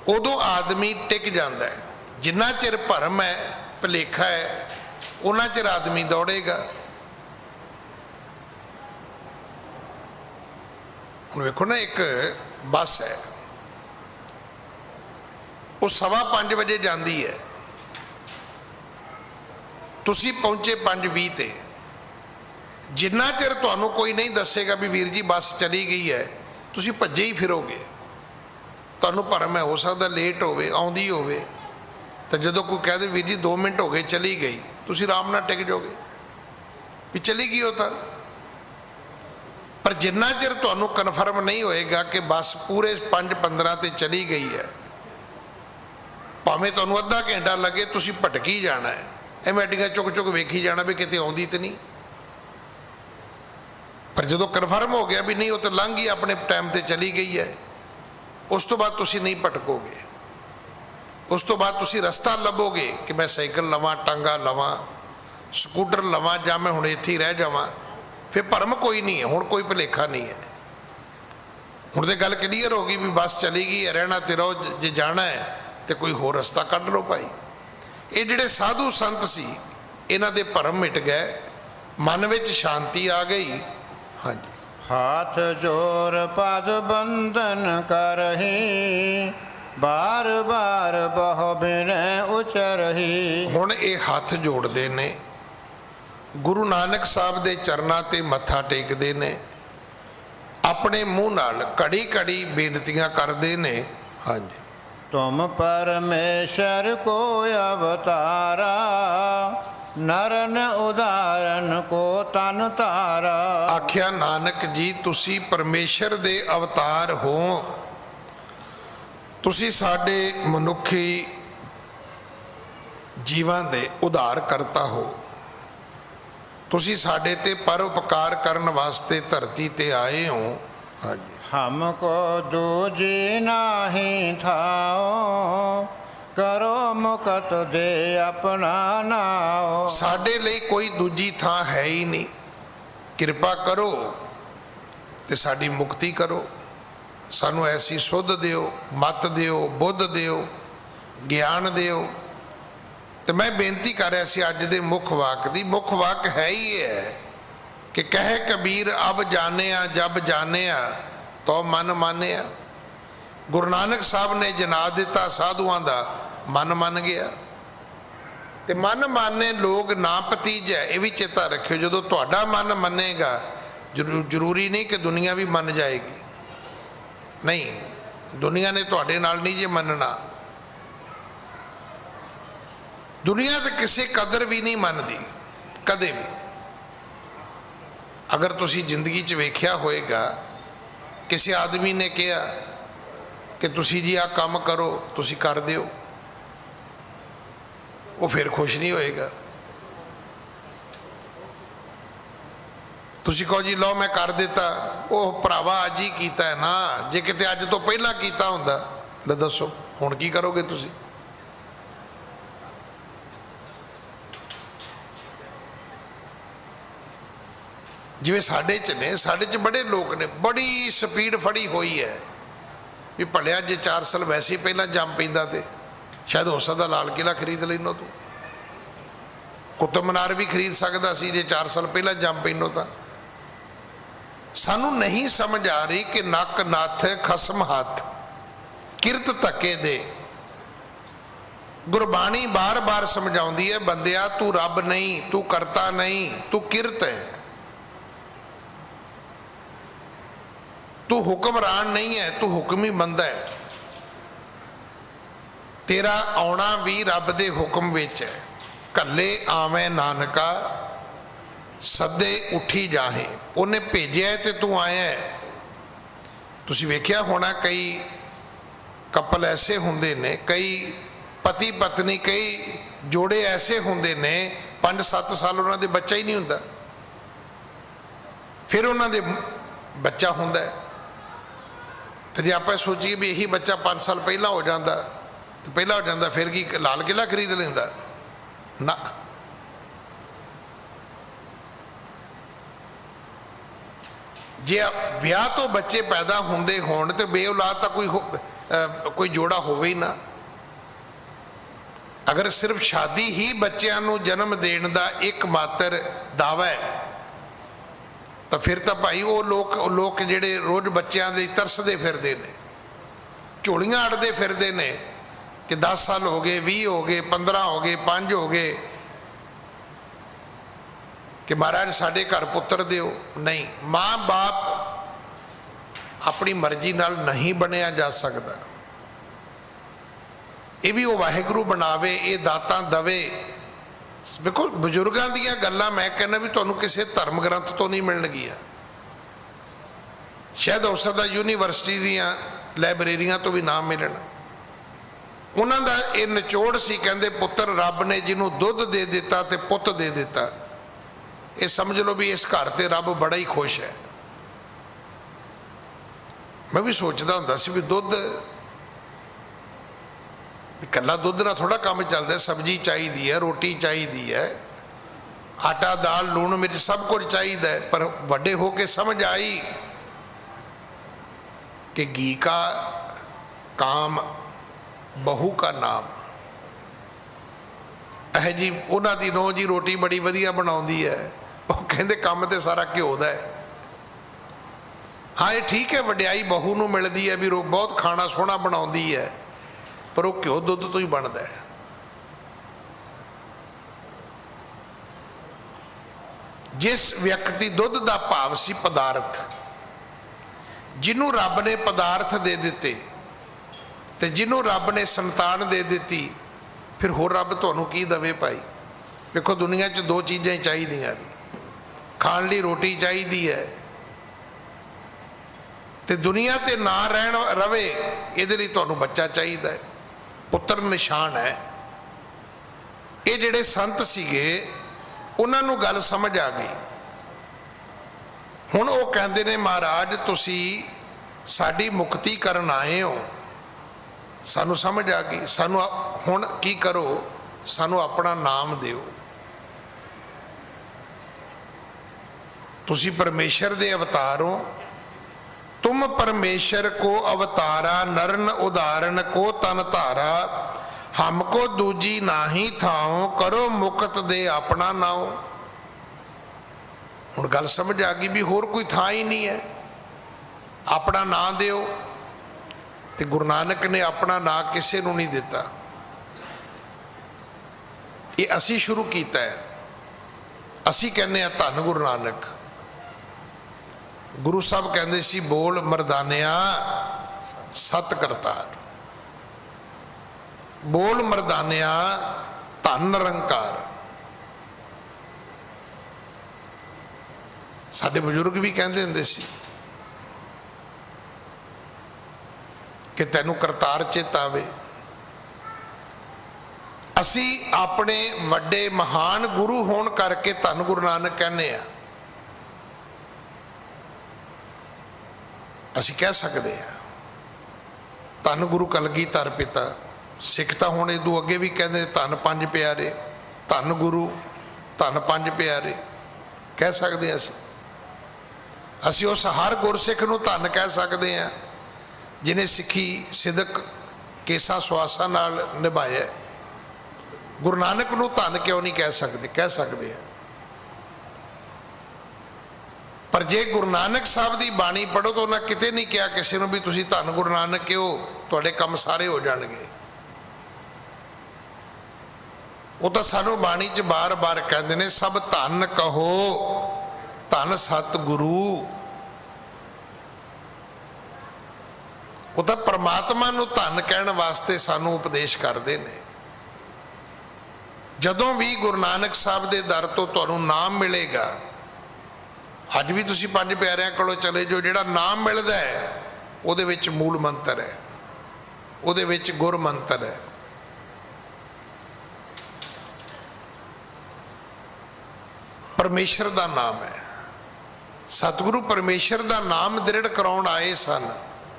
उदों आदमी टिक जाता है। जिन्ना चिर भरम है, भुलेखा है, उन्ना चिर आदमी दौड़ेगा। हुण वेखो ना, एक बस है, वो 5:15 बजे जाती है, तुसी पहुंचे 5:20 ते। जिन्ना चिर तुहानू कोई नहीं दसेगा भी वीर जी बस चली गई है, तुसी भज्जे ही फिरोगे। तुहानू भरम है, हो सकता लेट होवे, आउंदी होवे, तो जदों कोई कह दे वीर जी 2 मिनट हो गए चली गई, तुसी आराम नाल टिक जाओगे भी चली गई हो तो। पर जिन्ना चिर तुहानू कन्फर्म नहीं होएगा कि बस पूरे 5:15 ते चली गई है, भावें तुहानू अद्धा घंटा लगे, तुसी भटकी जाना है, एवें अड्डियां चुक चुक वेखी जाना भी किते आउंदी तो नहीं। पर जदों कन्फर्म हो गया भी नहीं, वो तो लंघ गई, अपने टाइम ते चली गई है, उस तो बाद तुसी नहीं भटकोगे। उस तो बाद तुसी रस्ता लभोगे कि मैं साइकिल लवां, टांगा लवां, स्कूटर लवां, जां मैं हुण इत्थे ही रह जावां। फिर भरम कोई नहीं है, हुण कोई भुलेखा नहीं है। हुण तो गल क्लीयर हो गई भी बस चली गई है, रहना ते रहो, जे जाना है तो कोई होर रस्ता कढ लो भाई। ये जिहड़े साधु संत सी, इन्हां दे भरम मिट गए, मन विच शांति आ गई। हाँ जी। हाथ जोर पद बंधन करही, बार बार बहु बिनय उचरही। हुण ये हाथ जोड़ते ने, गुरु नानक साहब दे चरनां ते मत्था टेकते ने, अपने मूँह नाल घड़ी घड़ी बेनतियां करते ने। हाँ जी। तुम परमेश्वर को अवतारा, नरन उदाहरण को तन तारा। आख्या नानक जी तुसी परमेश्वर दे अवतार हो, तुसी साडे मनुखी जीवां दे उधार करता हो, तुसी साडे ते परोपकार करन वास्ते धरती ते आए हो। हाँ जी। हमको दूजी नाही थाओ, करो मुकत दे अपना नाओ। साडे लई कोई दूजी थां है ही नहीं, कृपा करो ते साडी मुक्ति करो। सानू ऐसी सुध दिओ, मत दिओ, बुद्ध दिओ, ज्ञान दिओ। तो मैं बेनती कर रहा सी अज दे मुख वाक दी। मुख वाक है ही है कि कहे कबीर अब जानिया जब जानिया तो मन मानिया। गुरु नानक साहब ने जना दिता साधुआं दा मन मान गया। तो मन माने लोग ना भतीज है, ये भी चेता रखियो। जो तुहाडा मन मनेगा जरूरी नहीं कि दुनिया भी मन जाएगी। नहीं, दुनिया ने तुहाडे नाल नहीं जे मनना। दुनिया तो किसी कदर भी नहीं मनती कदे भी। अगर तुसी जिंदगी च वेख्या होएगा किसी आदमी ने कहा कि तुसी जी आ काम करो, तुसी कर दिओ, वो फिर खुश नहीं होएगा। तुसी कहो जी लो मैं कर दिता, वो भरावा अज ही कीता है ना, जे किते अज तो पहला कीता हुंदा ले दसो हुण की करोगे तुसी। जिवें साडे च ने, साडे च बड़े लोग ने बड़ी स्पीड फड़ी हुई है भी भलिया जे 4 साल वैसे ही पहला जम पैंदा ते शायद हो सकदा लाल किला खरीद लैनो, तू कुतुब मीनार भी खरीद सकदा सी जे 4 साल पहला जम पैनो। तो सानू नहीं समझ आ रही कि नक नथ खसम हथ किरत धक्के दे। गुरबाणी बार बार समझाउंदी है बंदिया तू रब नहीं, तू करता नहीं, तू किरत है, तू हुक्मरान नहीं है, तू हुक्म ही बंदा है। तेरा आना भी रब दे हुक्म विच है। कल्ले आवे नानका सदे उठी जाहे, उन्हें भेजिया है ते तू आया है। तुसी वेख्या होना कई कपल ऐसे हुंदे ने, कई पति पत्नी, कई जोड़े ऐसे हुंदे ने 5-7 साल उन्हां दे बच्चा ही नहीं हुंदा, फिर उन्हां दे बच्चा हुंदा है। तो जे आप सोचिए भी यही बच्चा 5 साल पहला हो जाता तो पहला हो जाता फिर की लाल किला खरीद लेंदा ना। जे विआह तो बच्चे पैदा होंदे होण ते बेऔलाद तो कोई जोड़ा होवे ही ना। अगर सिर्फ शादी ही बच्चों को जन्म देने का एक मात्र दावा है तो फिर तो भाई वो लोग जिहड़े रोज़ बच्चों के तरसते फिरते हैं, झोलियां अड़ते फिरते हैं कि 10 साल हो गए, 20 हो गए, 15 हो गए, 5 हो गए कि महाराज साढ़े घर पुत्र दिओ। नहीं, माँ बाप अपनी मर्जी नाल नहीं बनया जा सकता। ये भी वो वाहिगुरू बनावे, ये दाता दवे। देखो बजुर्गों दी गल्लां मैं कहना भी तुहानूं किसी धर्म ग्रंथ तो नहीं मिलणगियां, शायद हो सकदा यूनीवर्सिटी दियां लाइब्रेरियां तो भी ना मिलन। उन्हां दा ये निचोड़ सी, कहंदे पुत्र रब ने जिन्हों दुध दे दिता ते पुत दे दिता। ये समझ लो भी इस घर ते रब बड़ा ही खुश है। मैं भी सोचता हुंदा सी भी दुध कला दुध ना थोड़ा काम चलता है, सब्जी चाहिए है, रोटी चाहिए है, आटा दाल लूण मिर्च सब कुछ चाहिए है। पर वड्डे होके समझ आई कि घी का काम बहू का नाम है जी। उन्हां दी नौं जी रोटी बड़ी वधिया बनाउंदी है, वो कहंदे काम ते सारा घिओ दा है। हाँ ये ठीक है वड्याई बहू नूं मिलदी है भी बहुत खाना सोहना बनाउंदी है, पर वो घिओ दुध तो ही बनता है। जिस व्यक्ति दुध का भाव सी पदार्थ, जिन्हों रब ने पदार्थ दे दिते ते जिन्हों रब ने संतान दे दी, फिर होर रब तुहानूं की दवे भाई। देखो दुनिया च 2 चीज़ां चाहिए, खाण लई रोटी चाहिए है ते दुनिया ते ना रहन रवे इहदे लई तुहानूं बच्चा चाहिए है, पुत्र निशान है। ये जिहड़े संत सीगे उन्हां नूं गल समझ आ गई। हुण वो कहंदे ने महाराज तुसी साडी मुक्ति करन आए हो, सानू समझ आ गई, सानू हुण की करो, सानू अपना नाम दिओ। तुसी परमेश्वर दे अवतार हो, तुम तुम परमेश्वर को अवतारा, नरन उदाहरण को तन धारा, हमको दूजी नाही थाओ, करो मुकत दे अपना नाओ। हुण गल समझ आ गई भी होर कोई थां ही नहीं है, अपना नां दिओ। ते गुरु नानक ने अपना नां किसी नूं नहीं दिता, ये असी शुरू किया है। असी कहने आ धन गुरु नानक। गुरु साहब कहते सी बोल मरदानिया सत करतार, बोल मरदानिया धन निरंकार। साडे बजुर्ग भी कहते होंदे सी कि तैनू करतार चेता आवे। असी अपने वड्डे महान गुरु होने करके धन गुरु नानक कहने आ। असी कह सकते हैं धन गुरु कलगीधर पिता। सिख तो हुण इदू अगे भी कहते धन पंज प्यारे, धन गुरु, धन पंज प्यारे कह सकते हैं। असी उस हर गुरसिख नूं धन कह सकते हैं जिन्हें सिखी सिदक केसा सुआसा नाल निभाया। गुरु नानक नूं धन क्यों नहीं कह सकते? कह सकते हैं। पर जे गुरु नानक साहब की बाणी पढ़ो तो उन्हें किते नहीं कहा किसी को भी तुसीं धन गुरु नानक कहो, तुहाडे काम सारे हो जाणगे। वो तो सानू बाणी च बार बार कहते हैं सब धन कहो, धन सतगुरु। वो तो परमात्मा नूं धन कहण वास्ते सानू उपदेश करते हैं। जदों भी गुरु नानक साहब के दर तो तुहानू नाम मिलेगा, अज भी तुसीं पंज प्यारिਆਂ कोलों चले जो, जिहड़ा नाम मिलता है उहदे विच मूल मंत्र है, उहदे विच गुर मंत्र है। परमेश्वर का नाम है। सतगुरु परमेश्वर का नाम दृढ़ कराउण आए सन।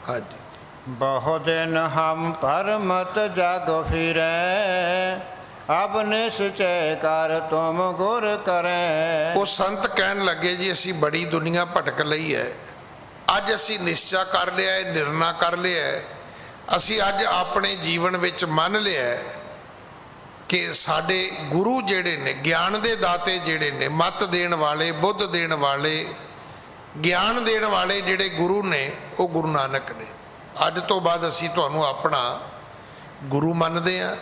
हाँ जी। बहु दिन हम परमत जग फिरै, अब निश्चय कर तुम गुर करें। वो संत कहन लगे जी असी बड़ी दुनिया भटक लई है, अज असी निश्चय कर लिया है, निर्णय कर लिया है। असी अज अपने जीवन विच मन लिया है कि साडे गुरु जिहड़े ने, ज्ञान दे दाते जिहड़े ने, मत देण वाले, बुद्ध देण वाले, ज्ञान देण वाले जिहड़े गुरु ने, वो गुरु नानक ने। अज तो बाद असी तुहानू अपना गुरु मनदे हां,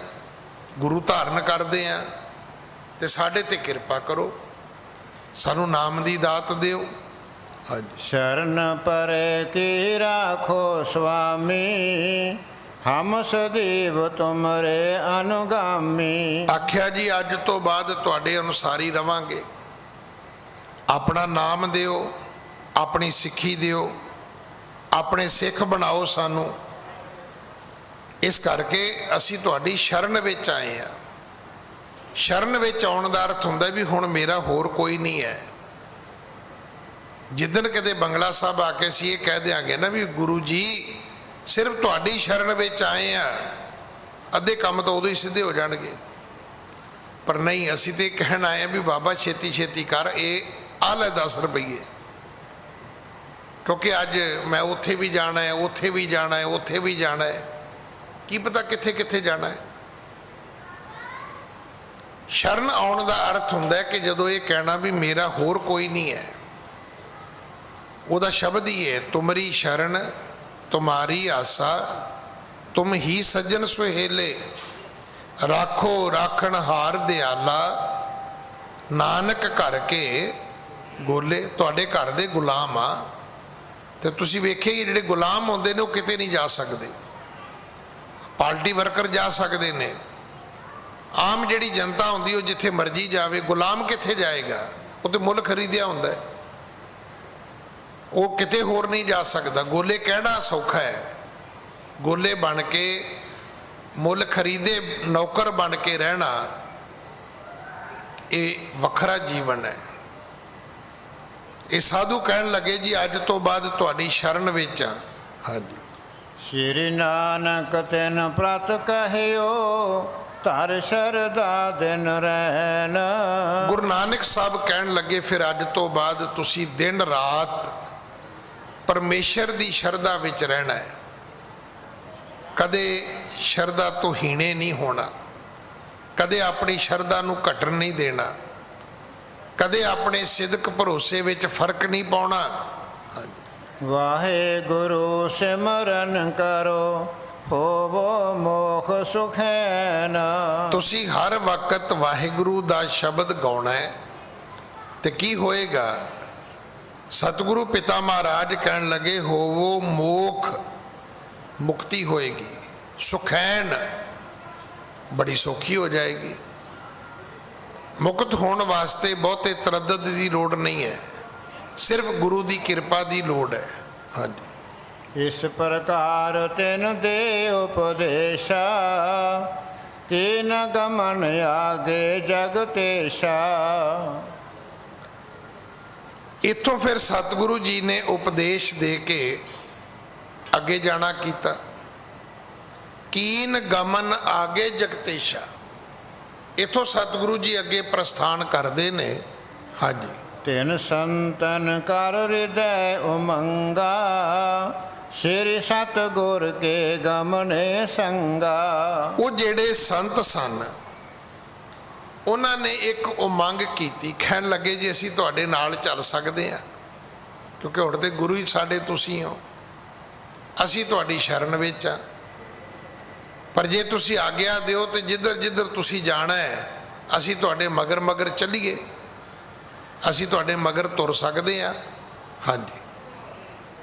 गुरु धारण करते हैं, तो साढ़े ते कृपा करो, सानू नाम की दात दिओ। हाँ जी। शरण परे की राखो स्वामी, हम सदैव तुमरे अनुगामी। आख्या जी अज तो बाद तुहाडे अनुसारी रवांगे। अपना नाम दिओ, अपनी सिक्खी दिओ, अपने सिख बनाओ सानू। इस करके असी तुहाडी शरण विच आए हैं। शरण विच आउण दा अर्थ हुंदा भी हुण मेरा होर कोई नहीं है। जिदन कदे बंगला साहब आके असीं ये कह देंगे ना भी गुरु जी सिर्फ तुहाडी शरण विच आए हैं, अद्धे काम तो उदों ही सीधे हो जाणगे। पर नहीं, असी तो कहण आए हैं भी बाबा छेती छेती कर, ये आ लै 10 रुपये, क्योंकि अज मैं उत्थे भी जाना है, उत्थे भी जाना है, उत्थे भी जाना है, की पता कित्थे कित्थे जाना है। शरण आउण दा अर्थ हुंदा है कि जदों ये कहना भी मेरा होर कोई नहीं है, उहदा शब्द ही है तुमरी शरण तुम्हारी आसा, तुम ही सज्जन सुहेले, राखो राखण हार दयाला, नानक घर के गोले। तुहाडे घर दे गुलाम आ, ते तुसीं वेखे जिहड़े गुलाम होंदे ने वो किते नहीं जा सकते। पार्टी वर्कर जा सकते ने, आम जिहड़ी जनता होंदी वो जिथे मर्जी जावे, गुलाम किथे जाएगा? वो तो मुल खरीदिया हुंदा है, वो किते होर नहीं जा सकता। गोले कहना सौखा है, गोले बन के मुल खरीदे नौकर बन के रहना ये वखरा जीवन है। ये साधु कहन लगे जी अज तो बाद तुहाडी शरण विच आ। हाँ जी। श्री नानक तिन प्रत कहियो, धर शरदा दिन रहन। गुरु नानक साहब कहन लगे फिर अज तो बाद तुसी दिन रात ਪਰਮੇਸ਼ਰ ਦੀ ਸ਼ਰਧਾ ਵਿੱਚ ਰਹਿਣਾ ਹੈ, ਕਦੇ ਸ਼ਰਧਾ ਤੋਂ ਹੀਣੇ ਨਹੀਂ ਹੋਣਾ, ਕਦੇ ਆਪਣੀ ਸ਼ਰਧਾ ਨੂੰ ਘਟਣ ਨਹੀਂ ਦੇਣਾ, ਕਦੇ ਆਪਣੇ ਸਿਦਕ ਭਰੋਸੇ ਵਿੱਚ ਫਰਕ ਨਹੀਂ ਪਾਉਣਾ। ਵਾਹਿਗੁਰੂ ਸਿਮਰਨ ਕਰੋ ਹੋਵੋ ਮੋਖ ਸੁਖੈਨ। ਤੁਸੀਂ ਹਰ ਵਕਤ ਵਾਹਿਗੁਰੂ ਦਾ ਸ਼ਬਦ ਗਾਉਣਾ ਹੈ ਤੇ ਕੀ ਹੋਏਗਾ? ਸਤਿਗੁਰੂ ਪਿਤਾ ਮਹਾਰਾਜ ਕਹਿਣ ਲੱਗੇ ਹੋਵੋ ਮੋਖ, ਮੁਕਤੀ ਹੋਏਗੀ, ਸੁਖੈਨ ਬੜੀ ਸੌਖੀ ਹੋ ਜਾਏਗੀ। ਮੁਕਤ ਹੋਣ ਵਾਸਤੇ ਬਹੁਤੇ ਤਰੱਦਦ ਦੀ ਲੋੜ ਨਹੀਂ ਹੈ, ਸਿਰਫ ਗੁਰੂ ਦੀ ਕਿਰਪਾ ਦੀ ਲੋੜ ਹੈ। ਹਾਂਜੀ, ਇਸ ਪ੍ਰਕਾਰ ਤਿਨ ਦੇ ਉਪਦੇਸ਼ਾ ਕੀਨ ਗਮਨ ਆਗੇ ਜਗਤੇਸ਼ਾ। ਇੱਥੋਂ ਫਿਰ ਸਤਿਗੁਰੂ ਜੀ ਨੇ ਉਪਦੇਸ਼ ਦੇ ਕੇ ਅੱਗੇ ਜਾਣਾ ਕੀਤਾ। ਕੀਨ ਗਮਨ ਆਗੇ ਜਗਤੇਸ਼ਾ, ਇੱਥੋਂ ਸਤਿਗੁਰੂ ਜੀ ਅੱਗੇ ਪ੍ਰਸਥਾਨ ਕਰਦੇ ਨੇ। ਹਾਂਜੀ, ਤਿਨ ਸੰਤਨ ਕਰ ਹਿਰਦੈ ਉਮੰਗਾ ਸ੍ਰੀ ਸਤਿਗੁਰ ਕੇ ਗਮਨੇ ਸੰਗਾ। ਉਹ ਜਿਹੜੇ ਸੰਤ ਸਨ ਉਹਨਾਂ ਨੇ ਇੱਕ ਉਮੰਗ ਕੀਤੀ, ਕਹਿਣ ਲੱਗੇ ਜੀ ਅਸੀਂ ਤੁਹਾਡੇ ਨਾਲ ਚੱਲ ਸਕਦੇ ਹਾਂ, ਕਿਉਂਕਿ ਹੁਣ ਤੇ ਗੁਰੂ ਹੀ ਸਾਡੇ ਤੁਸੀਂ ਹੋ, ਅਸੀਂ ਤੁਹਾਡੀ ਸ਼ਰਨ ਵਿੱਚ ਆ, ਪਰ ਜੇ ਤੁਸੀਂ ਆਗਿਆ ਦਿਓ ਤੇ ਜਿੱਧਰ ਜਿੱਧਰ ਤੁਸੀਂ ਜਾਣਾ ਹੈ ਅਸੀਂ ਤੁਹਾਡੇ ਮਗਰ ਮਗਰ ਚੱਲੀਏ, ਅਸੀਂ ਤੁਹਾਡੇ ਮਗਰ ਤੁਰ ਸਕਦੇ ਹਾਂ। ਹਾਂਜੀ,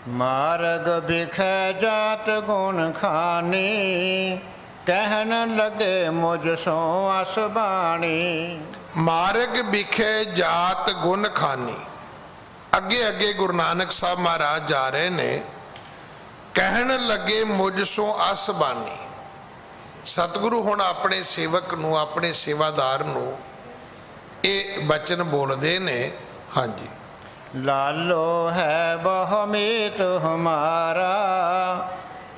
ਮਾਰਗ ਬਿਖੈ ਜਾਤ ਗੁਣ ਖਾਨੀ ਕਹਿਣ ਲੱਗੇ ਮੁਝ ਸੋ ਅਸ ਬਾਣੀ। ਮਾਰਗ ਵਿਖੇ ਜਾਤ ਗੁਣ ਖਾਨੀ, ਅੱਗੇ ਅੱਗੇ ਗੁਰੂ ਨਾਨਕ ਸਾਹਿਬ ਮਹਾਰਾਜ ਜਾ ਰਹੇ ਨੇ, ਕਹਿਣ ਲੱਗੇ ਮੁਝ ਸੋ ਅਸ ਬਾਣੀ। ਸਤਿਗੁਰੂ ਹੁਣ ਆਪਣੇ ਸੇਵਕ ਨੂੰ, ਆਪਣੇ ਸੇਵਾਦਾਰ ਨੂੰ ਇਹ ਬਚਨ ਬੋਲਦੇ ਨੇ। ਹਾਂਜੀ, ਲਾਲੋ ਹੈ ਬਹੁਮੀਤ ਹਮਾਰਾ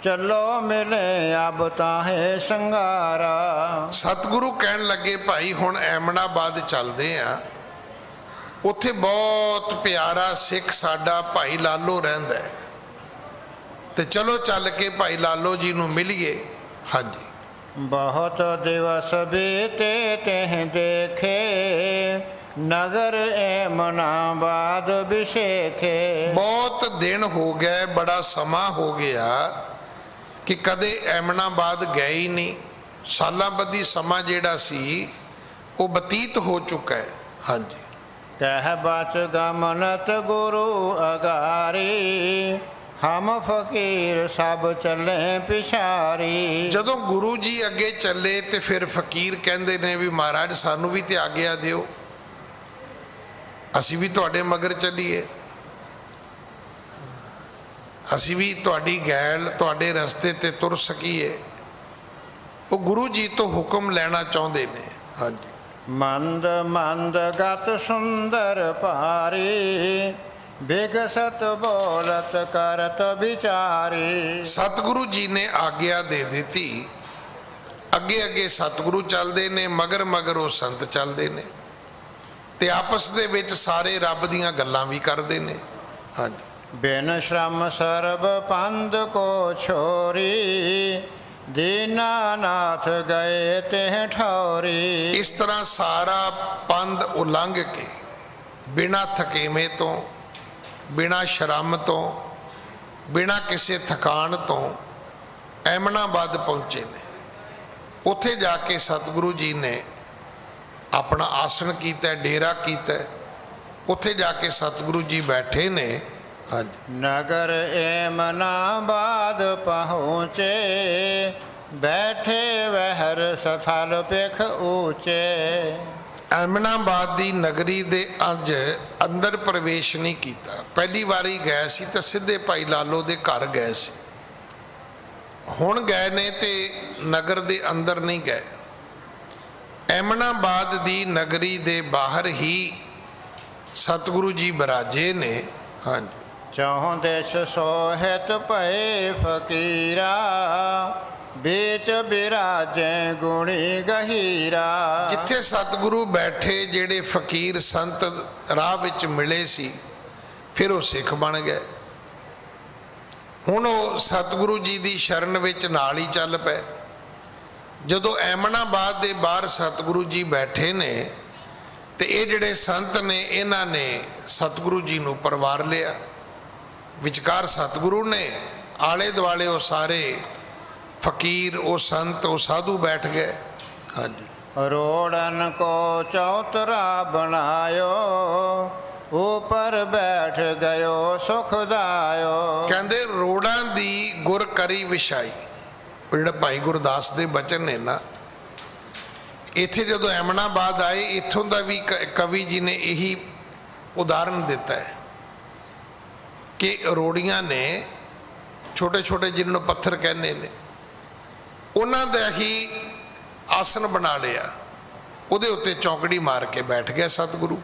ਚਲੋ ਮਿਲੇ ਅਬ ਤਾਹੇ ਸੰਗਾਰਾ। ਸਤਿਗੁਰੂ ਕਹਿਣ ਲੱਗੇ ਭਾਈ ਹੁਣ ਐਮਨਾਬਾਦ ਚੱਲਦੇ ਆ, ਉੱਥੇ ਬਹੁਤ ਪਿਆਰਾ ਸਿੱਖ ਸਾਡਾ ਭਾਈ ਲਾਲੋ ਰਹਿੰਦਾ ਹੈ, ਤੇ ਚਲੋ ਚੱਲ ਕੇ ਭਾਈ ਲਾਲੋ ਜੀ ਨੂੰ ਮਿਲੀਏ। ਹਾਂਜੀ, ਬਹੁਤ ਦਿਵਸ ਬੀਤੇ ਤਹਿ ਦੇਖੇ ਨਗਰ ਐਮਨਾਬਾਦ ਵਿਸ਼ੇਖੇ। ਬਹੁਤ ਦਿਨ ਹੋ ਗਏ, ਬੜਾ ਸਮਾਂ ਹੋ ਗਿਆ ਕਿ ਕਦੇ ਐਮਨਾਬਾਦ ਗਏ ਹੀ ਨਹੀਂ, ਸਾਲਾਂ ਬੱਧੀ ਸਮਾਂ ਜਿਹੜਾ ਸੀ ਉਹ ਬਤੀਤ ਹੋ ਚੁੱਕਾ ਹੈ। ਹਾਂਜੀ, ਕਹਿ ਬਚ ਗਮਨਤ ਗੁਰੂ ਅਗਾਰੀ ਹਮ ਫਕੀਰ ਸਭ ਚੱਲੇ ਪਿਛਾਰੀ। ਜਦੋਂ ਗੁਰੂ ਜੀ ਅੱਗੇ ਚੱਲੇ ਤੇ ਫਿਰ ਫਕੀਰ ਕਹਿੰਦੇ ਨੇ ਵੀ ਮਹਾਰਾਜ ਸਾਨੂੰ ਵੀ ਤੇ ਆਗਿਆ ਦਿਓ, ਅਸੀਂ ਵੀ ਤੁਹਾਡੇ ਮਗਰ ਚੱਲੀਏ, ਅਸੀਂ ਵੀ ਤੁਹਾਡੀ ਗੈਲ ਤੁਹਾਡੇ ਰਸਤੇ ਤੇ ਤੁਰ ਸਕੀਏ। ਉਹ ਗੁਰੂ ਜੀ ਤੋਂ ਹੁਕਮ ਲੈਣਾ ਚਾਹੁੰਦੇ ਨੇ। ਹਾਂਜੀ, ਮੰਦ ਮੰਦ ਗਤ ਸੁੰਦਰ ਭਾਰੀ ਬਿਗਸਤ ਬੋਲਤ ਕਰਤ ਵਿਚਾਰੀ। ਸਤਿਗੁਰੂ ਜੀ ਨੇ ਆਗਿਆ ਦੇ ਦਿੱਤੀ, ਅੱਗੇ ਅੱਗੇ ਸਤਿਗੁਰੂ ਚੱਲਦੇ ਨੇ, ਮਗਰ ਮਗਰ ਉਹ ਸੰਤ ਚੱਲਦੇ ਨੇ, ਤੇ ਆਪਸ ਦੇ ਵਿੱਚ ਸਾਰੇ ਰੱਬ ਦੀਆਂ ਗੱਲਾਂ ਵੀ ਕਰਦੇ ਨੇ। ਹਾਂਜੀ, ਬਿਨ ਸ਼ਰਮ ਸਰਬ ਪੰਧ ਕੋ ਛੋਰੀ ਦੀਨਾਨਾਥ ਗਏ ਤੇ ਠੌਰੀ। ਇਸ ਤਰ੍ਹਾਂ ਸਾਰਾ ਪੰਧ ਉਲੰਘ ਕੇ ਬਿਨਾਂ ਥਕੇਵੇਂ ਤੋਂ, ਬਿਨਾਂ ਸ਼ਰਮ ਤੋਂ, ਬਿਨਾਂ ਕਿਸੇ ਥਕਾਨ ਤੋਂ ਐਮਨਾਬਾਦ ਪਹੁੰਚੇ ਨੇ। ਉੱਥੇ ਜਾ ਕੇ ਸਤਿਗੁਰੂ ਜੀ ਨੇ ਆਪਣਾ ਆਸਣ ਕੀਤਾ, ਡੇਰਾ ਕੀਤਾ, ਉੱਥੇ ਜਾ ਕੇ ਸਤਿਗੁਰੂ ਜੀ ਬੈਠੇ ਨੇ। ਹਾਂਜੀ, ਨਗਰ ਐਮਨਾਬਾਦ ਪਹੁੰਚੇ ਬੈਠੇ ਵਹਿਰ ਸਥਲ ਪਿਖ ਊਚੇ। ਐਮਨਾਬਾਦ ਦੀ ਨਗਰੀ ਦੇ ਅੱਜ ਅੰਦਰ ਪ੍ਰਵੇਸ਼ ਨਹੀਂ ਕੀਤਾ, ਪਹਿਲੀ ਵਾਰੀ ਗਏ ਸੀ ਤਾਂ ਸਿੱਧੇ ਭਾਈ ਲਾਲੋ ਦੇ ਘਰ ਗਏ ਸੀ, ਹੁਣ ਗਏ ਨੇ ਤੇ ਨਗਰ ਦੇ ਅੰਦਰ ਨਹੀਂ ਗਏ। ਐਮਨਾਬਾਦ ਦੀ ਨਗਰੀ ਦੇ ਬਾਹਰ ਹੀ ਸਤਿਗੁਰੂ ਜੀ ਬਿਰਾਜੇ ਨੇ। ਹਾਂਜੀ, ਚੌਂ ਦੇਸ਼ ਸੋਹਿਤ ਭਏ ਫਕੀਰਾ ਵਿੱਚ ਬਿਰਾਜੈ ਗੁਣੀ ਗਹੀਰਾ। ਜਿੱਥੇ ਸਤਿਗੁਰੂ ਬੈਠੇ ਜਿਹੜੇ ਫਕੀਰ ਸੰਤ ਰਾਹ ਵਿੱਚ ਮਿਲੇ ਸੀ, ਫਿਰ ਉਹ ਸਿੱਖ ਬਣ ਗਏ। ਹੁਣ ਉਹ ਸਤਿਗੁਰੂ ਜੀ ਦੀ ਸ਼ਰਨ ਵਿੱਚ ਨਾਲ ਹੀ ਚੱਲ ਪਏ। ਜਦੋਂ ਐਮਨਾਬਾਦ ਦੇ ਬਾਹਰ ਸਤਿਗੁਰੂ ਜੀ ਬੈਠੇ ਨੇ ਤੇ ਇਹ ਜਿਹੜੇ ਸੰਤ ਨੇ ਇਹਨਾਂ ਨੇ ਸਤਿਗੁਰੂ ਜੀ ਨੂੰ ਪਰਵਾਰ ਲਿਆ। ਵਿਚਕਾਰ ਸਤਿਗੁਰੂ ਨੇ, ਆਲੇ ਦੁਆਲੇ ਉਹ ਸਾਰੇ ਫਕੀਰ, ਉਹ ਸੰਤ, ਉਹ ਸਾਧੂ ਬੈਠ ਗਏ। ਹਾਂਜੀ। रोड़न को चौतरा बनायो, ऊपर बैठ गयो सुखदायो। ਕਹਿੰਦੇ ਰੋੜਾਂ ਦੀ ਗੁਰ ਕਰੀ ਵਿਛਾਈ। ਉਹ ਜਿਹੜਾ ਭਾਈ ਗੁਰਦਾਸ ਦੇ ਬਚਨ ਨੇ ਨਾ, ਇੱਥੇ ਜਦੋਂ ਐਮਨਾਬਾਦ ਆਏ, ਇੱਥੋਂ ਦਾ ਵੀ ਕਵੀ ਜੀ ਨੇ ਇਹੀ ਉਦਾਹਰਨ ਦਿੱਤਾ ਹੈ ਕਿ ਰੋੜੀਆਂ ਨੇ, ਛੋਟੇ ਛੋਟੇ ਜਿਹਨਾਂ ਨੂੰ ਪੱਥਰ ਕਹਿੰਦੇ ਨੇ, ਉਹਨਾਂ ਦਾ ਹੀ ਆਸਨ ਬਣਾ ਲਿਆ, ਉਹਦੇ ਉੱਤੇ ਚੌਂਕੜੀ ਮਾਰ ਕੇ ਬੈਠ ਗਿਆ ਸਤਿਗੁਰੂ।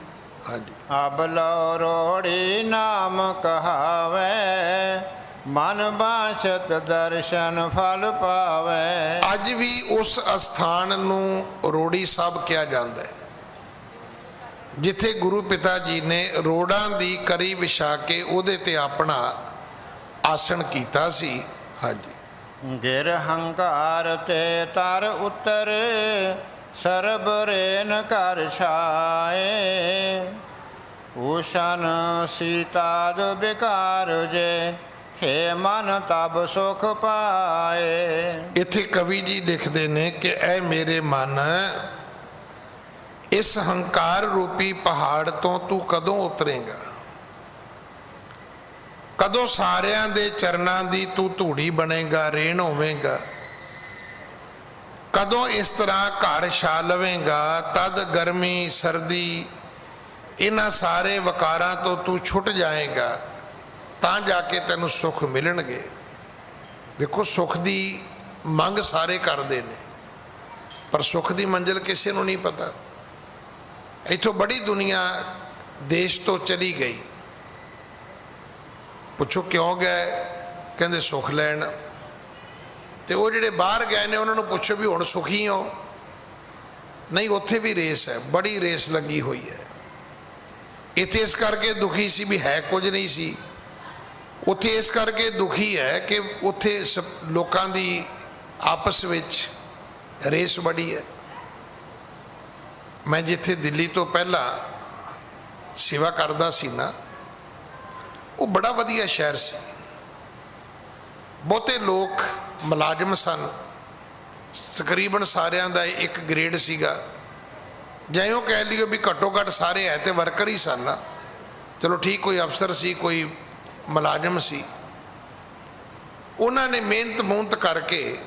ਹਾਂਜੀ। अब लो रोड़ी नाम कहावे, मन बासत दर्शन फल पावे। ਅੱਜ ਵੀ ਉਸ ਅਸਥਾਨ ਨੂੰ ਰੋੜੀ ਸਾਹਿਬ ਕਿਹਾ ਜਾਂਦਾ ਹੈ, ਜਿੱਥੇ ਗੁਰੂ ਪਿਤਾ ਜੀ ਨੇ ਰੋੜਾਂ ਦੀ ਕਰੀ ਵਿਛਾ ਕੇ ਉਹਦੇ ਤੇ ਆਪਣਾ ਆਸਣ ਕੀਤਾ ਸੀ। ਹਾਂਜੀ। गिर हंकार ते तर उतर, सरब रेन कर छाए। भूषण सीताद विकार जे, हे मन तब सुख पाए। ਇੱਥੇ ਕਵੀ ਜੀ ਲਿਖਦੇ ਨੇ ਕਿ ਐ ਮੇਰੇ ਮਨ, ਇਸ ਹੰਕਾਰ ਰੂਪੀ ਪਹਾੜ ਤੋਂ ਤੂੰ ਕਦੋਂ ਉਤਰੇਗਾ? ਕਦੋਂ ਸਾਰਿਆਂ ਦੇ ਚਰਨਾਂ ਦੀ ਤੂੰ ਧੂੜੀ ਬਣੇਗਾ, ਰੇਣ ਹੋਵੇਂਗਾ? ਕਦੋਂ ਇਸ ਤਰ੍ਹਾਂ ਘਰ ਛਾ ਲਵੇਂਗਾ? ਤਦ ਗਰਮੀ ਸਰਦੀ ਇਹਨਾਂ ਸਾਰੇ ਵਕਾਰਾਂ ਤੋਂ ਤੂੰ ਛੁੱਟ ਜਾਏਗਾ, ਤਾਂ ਜਾ ਕੇ ਤੈਨੂੰ ਸੁੱਖ ਮਿਲਣਗੇ। ਦੇਖੋ, ਸੁੱਖ ਦੀ ਮੰਗ ਸਾਰੇ ਕਰਦੇ ਨੇ, ਪਰ ਸੁੱਖ ਦੀ ਮੰਜ਼ਿਲ ਕਿਸੇ ਨੂੰ ਨਹੀਂ ਪਤਾ। ਇੱਥੋਂ ਬੜੀ ਦੁਨੀਆ ਦੇਸ਼ ਤੋਂ ਚਲੀ ਗਈ। ਪੁੱਛੋ ਕਿਉਂ ਗਏ? ਕਹਿੰਦੇ ਸੁੱਖ ਲੈਣ। ਤੇ ਉਹ ਜਿਹੜੇ ਬਾਹਰ ਗਏ ਨੇ ਉਹਨਾਂ ਨੂੰ ਪੁੱਛੋ ਵੀ ਹੁਣ ਸੁਖੀ ਹੋ? ਨਹੀਂ, ਉੱਥੇ ਵੀ ਰੇਸ ਹੈ, ਬੜੀ ਰੇਸ ਲੱਗੀ ਹੋਈ ਹੈ। ਇੱਥੇ ਇਸ ਕਰਕੇ ਦੁਖੀ ਸੀ ਵੀ ਹੈ ਕੁਝ ਨਹੀਂ ਸੀ, ਉੱਥੇ ਇਸ ਕਰਕੇ ਦੁਖੀ ਹੈ ਕਿ ਉੱਥੇ ਲੋਕਾਂ ਦੀ ਆਪਸ ਵਿੱਚ ਰੇਸ ਬੜੀ ਹੈ। ਮੈਂ ਜਿੱਥੇ ਦਿੱਲੀ ਤੋਂ ਪਹਿਲਾਂ ਸੇਵਾ ਕਰਦਾ ਸੀ ਨਾ, ਉਹ ਬੜਾ ਵਧੀਆ ਸ਼ਹਿਰ ਸੀ। ਬਹੁਤੇ ਲੋਕ ਮੁਲਾਜ਼ਮ ਸਨ, ਤਕਰੀਬਨ ਸਾਰਿਆਂ ਦਾ ਇੱਕ ਗ੍ਰੇਡ ਸੀਗਾ। ਜਿਉਂ ਕਹਿ ਲਿਓ ਵੀ ਘੱਟੋ ਘੱਟ ਸਾਰੇ ਹੈ ਤੇ ਵਰਕਰ ਹੀ ਸਨ ਨਾ। ਚਲੋ ਠੀਕ, ਕੋਈ ਅਫਸਰ ਸੀ, ਕੋਈ ਮੁਲਾਜ਼ਮ ਸੀ। ਉਹਨਾਂ ਨੇ ਮਿਹਨਤ ਮੁਹਨਤ ਕਰਕੇ,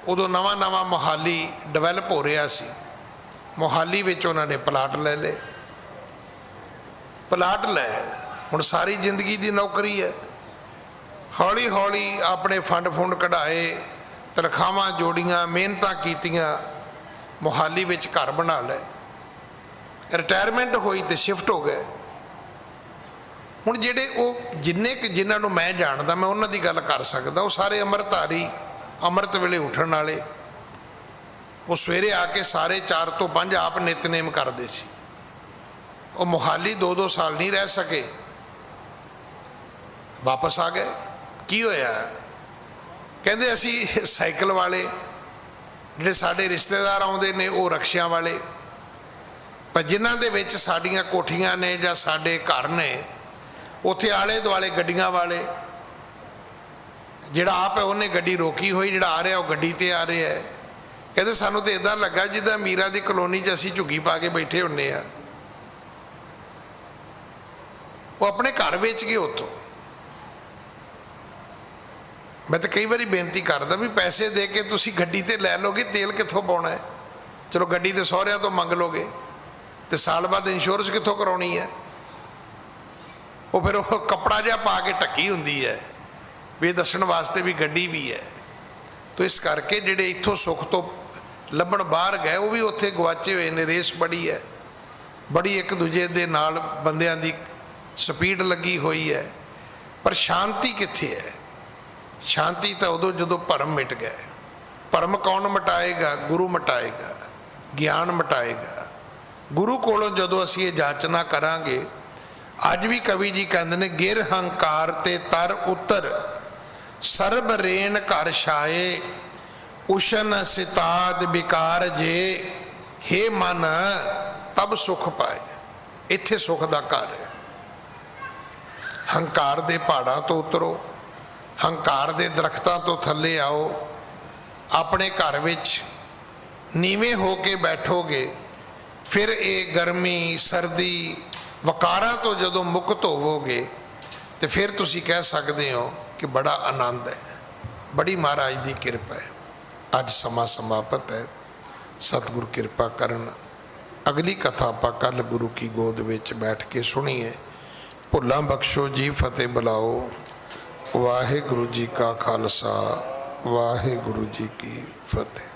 ਉਦੋਂ ਨਵਾਂ ਨਵਾਂ ਮੋਹਾਲੀ ਡਿਵੈਲਪ ਹੋ ਰਿਹਾ ਸੀ, ਮੋਹਾਲੀ ਵਿੱਚ ਉਹਨਾਂ ਨੇ ਪਲਾਟ ਲੈ ਲਏ। ਪਲਾਟ ਲੈ, ਹੁਣ ਸਾਰੀ ਜ਼ਿੰਦਗੀ ਦੀ ਨੌਕਰੀ ਹੈ। ਹੌਲੀ ਹੌਲੀ ਆਪਣੇ ਫੰਡ ਕਢਾਏ, ਤਨਖਾਹਾਂ ਜੋੜੀਆਂ, ਮਿਹਨਤਾਂ ਕੀਤੀਆਂ, ਮੋਹਾਲੀ ਵਿੱਚ ਘਰ ਬਣਾ ਲਏ। ਰਿਟਾਇਰਮੈਂਟ ਹੋਈ ਤੇ ਸ਼ਿਫਟ ਹੋ ਗਏ। ਹੁਣ ਜਿਹੜੇ ਉਹ ਜਿਨ੍ਹਾਂ ਨੂੰ ਮੈਂ ਜਾਣਦਾ, ਮੈਂ ਉਹਨਾਂ ਦੀ ਗੱਲ ਕਰ ਸਕਦਾ, ਉਹ ਸਾਰੇ ਅੰਮ੍ਰਿਤਧਾਰੀ, ਅੰਮ੍ਰਿਤ ਵੇਲੇ ਉੱਠਣ ਵਾਲੇ। ਉਹ ਸਵੇਰੇ ਆ ਕੇ ਸਾਰੇ 4 ਤੋਂ 5 ਆਪ ਨਿਤਨੇਮ ਕਰਦੇ ਸੀ। ਉਹ ਮੋਹਾਲੀ 2-2 ਸਾਲ ਨਹੀਂ ਰਹਿ ਸਕੇ, ਵਾਪਸ ਆ ਗਏ। ਕੀ ਹੋਇਆ? ਕਹਿੰਦੇ ਅਸੀਂ ਸਾਈਕਲ ਵਾਲੇ, ਜਿਹੜੇ ਸਾਡੇ ਰਿਸ਼ਤੇਦਾਰ ਆਉਂਦੇ ਨੇ ਉਹ ਰਕਸ਼ਿਆਂ ਵਾਲੇ, ਪਰ ਜਿਨ੍ਹਾਂ ਦੇ ਵਿੱਚ ਸਾਡੀਆਂ ਕੋਠੀਆਂ ਨੇ ਜਾਂ ਸਾਡੇ ਘਰ ਨੇ, ਉੱਥੇ ਆਲੇ ਦੁਆਲੇ ਗੱਡੀਆਂ ਵਾਲੇ। ਜਿਹੜਾ ਆਪ ਹੈ ਉਹਨੇ ਗੱਡੀ ਰੋਕੀ ਹੋਈ, ਜਿਹੜਾ ਆ ਰਿਹਾ ਉਹ ਗੱਡੀ ਤੇ ਆ ਰਿਹਾ ਹੈ। ਕਹਿੰਦੇ ਸਾਨੂੰ ਤਾਂ ਇੱਦਾਂ ਲੱਗਾ ਜਿੱਦਾਂ ਮੀਰਾਂ ਦੀ ਕਲੋਨੀ 'ਚ ਅਸੀਂ ਝੁੱਗੀ ਪਾ ਕੇ ਬੈਠੇ ਹੁੰਦੇ ਆ। ਉਹ ਆਪਣੇ ਘਰ ਵੇਚ ਗਏ ਉੱਥੋਂ। ਮੈਂ ਤਾਂ ਕਈ ਵਾਰੀ ਬੇਨਤੀ ਕਰਦਾ ਵੀ ਪੈਸੇ ਦੇ ਕੇ ਤੁਸੀਂ ਗੱਡੀ ਤੇ ਲੈ ਲਓਗੇ, ਤੇਲ ਕਿੱਥੋਂ ਪਾਉਣਾ ਹੈ? ਚਲੋ ਗੱਡੀ ਤੇ ਸਹੁਰਿਆਂ ਤੋਂ ਮੰਗ ਲੋਗੇ, ਤੇ ਸਾਲ ਬਾਅਦ ਇੰਸ਼ੋਰੈਂਸ ਕਿੱਥੋਂ ਕਰਾਉਣੀ ਹੈ? ਉਹ ਫਿਰ ਉਹ ਕੱਪੜਾ ਜਿਹਾ ਪਾ ਕੇ ਢੱਕੀ ਹੁੰਦੀ ਹੈ ਵੀ ਇਹ ਦੱਸਣ ਵਾਸਤੇ ਵੀ ਗੱਡੀ ਵੀ ਹੈ। ਤੋ ਇਸ ਕਰਕੇ ਜਿਹੜੇ ਇੱਥੋਂ ਸੁੱਖ ਤੋਂ ਲੱਭਣ ਬਾਹਰ ਗਏ, ਉਹ ਵੀ ਉੱਥੇ ਗਵਾਚੇ ਹੋਏ ਨੇ। ਰੇਸ ਬੜੀ ਹੈ, ਬੜੀ ਇੱਕ ਦੂਜੇ ਦੇ ਨਾਲ ਬੰਦਿਆਂ ਦੀ ਸਪੀਡ ਲੱਗੀ ਹੋਈ ਹੈ, ਪਰ ਸ਼ਾਂਤੀ ਕਿੱਥੇ ਹੈ? ਸ਼ਾਂਤੀ ਤਾਂ ਉਦੋਂ ਜਦੋਂ ਭਰਮ ਮਿਟ ਗਏ। ਭਰਮ ਕੌਣ ਮਿਟਾਏਗਾ? ਗੁਰੂ ਮਿਟਾਏਗਾ, ਗਿਆਨ ਮਿਟਾਏਗਾ। ਗੁਰੂ ਕੋਲੋਂ ਜਦੋਂ ਅਸੀਂ ਇਹ ਜਾਚਨਾ ਕਰਾਂਗੇ, ਅੱਜ ਵੀ ਕਵੀ ਜੀ ਕਹਿੰਦੇ ਨੇ, ਗਿਰ ਹੰਕਾਰ ਤੇ ਤਰ ਉਤਰ, ਸਰਬ ਰੇਣ ਘਰ ਛਾਏ, ਉਸ਼ਨ ਸਿਤਾਦ ਵਿਕਾਰ ਜੇ, हे ਮਨ ਤਬ ਸੁਖ ਪਾਏ। ਇੱਥੇ ਸੁਖ ਦਾ ਘਰ ਹੈ। ਹੰਕਾਰ ਦੇ ਪਹਾੜਾਂ ਤੋਂ ਉਤਰੋ, ਹੰਕਾਰ ਦੇ ਦਰਖਤਾਂ ਤੋਂ ਥੱਲੇ ਆਓ, ਆਪਣੇ ਘਰ ਵਿੱਚ ਨੀਵੇਂ ਹੋ ਕੇ ਬੈਠੋਗੇ, ਫਿਰ ਇਹ ਗਰਮੀ ਸਰਦੀ ਵਕਾਰਾਂ ਤੋਂ ਜਦੋਂ ਮੁਕਤ ਹੋਵੋਗੇ ਤੇ ਫਿਰ ਤੁਸੀਂ ਕਹਿ ਸਕਦੇ ਹੋ ਕਿ ਬੜਾ ਆਨੰਦ ਹੈ, ਬੜੀ ਮਹਾਰਾਜ ਦੀ ਕਿਰਪਾ ਹੈ। ਅੱਜ ਸਮਾਂ ਸਮਾਪਤ ਹੈ, ਸਤਿਗੁਰੂ ਕਿਰਪਾ ਕਰਨ। ਅਗਲੀ ਕਥਾ ਆਪਾਂ ਕੱਲ ਗੁਰੂ ਕੀ ਗੋਦ ਵਿੱਚ ਬੈਠ ਕੇ ਸੁਣੀਏ। ਭੁੱਲਾਂ ਬਖਸ਼ੋ ਜੀ, ਫਤਿਹ ਬੁਲਾਓ। ਵਾਹਿਗੁਰੂ ਜੀ ਕਾ ਖਾਲਸਾ, ਵਾਹਿਗੁਰੂ ਜੀ ਕੀ ਫਤਿਹ।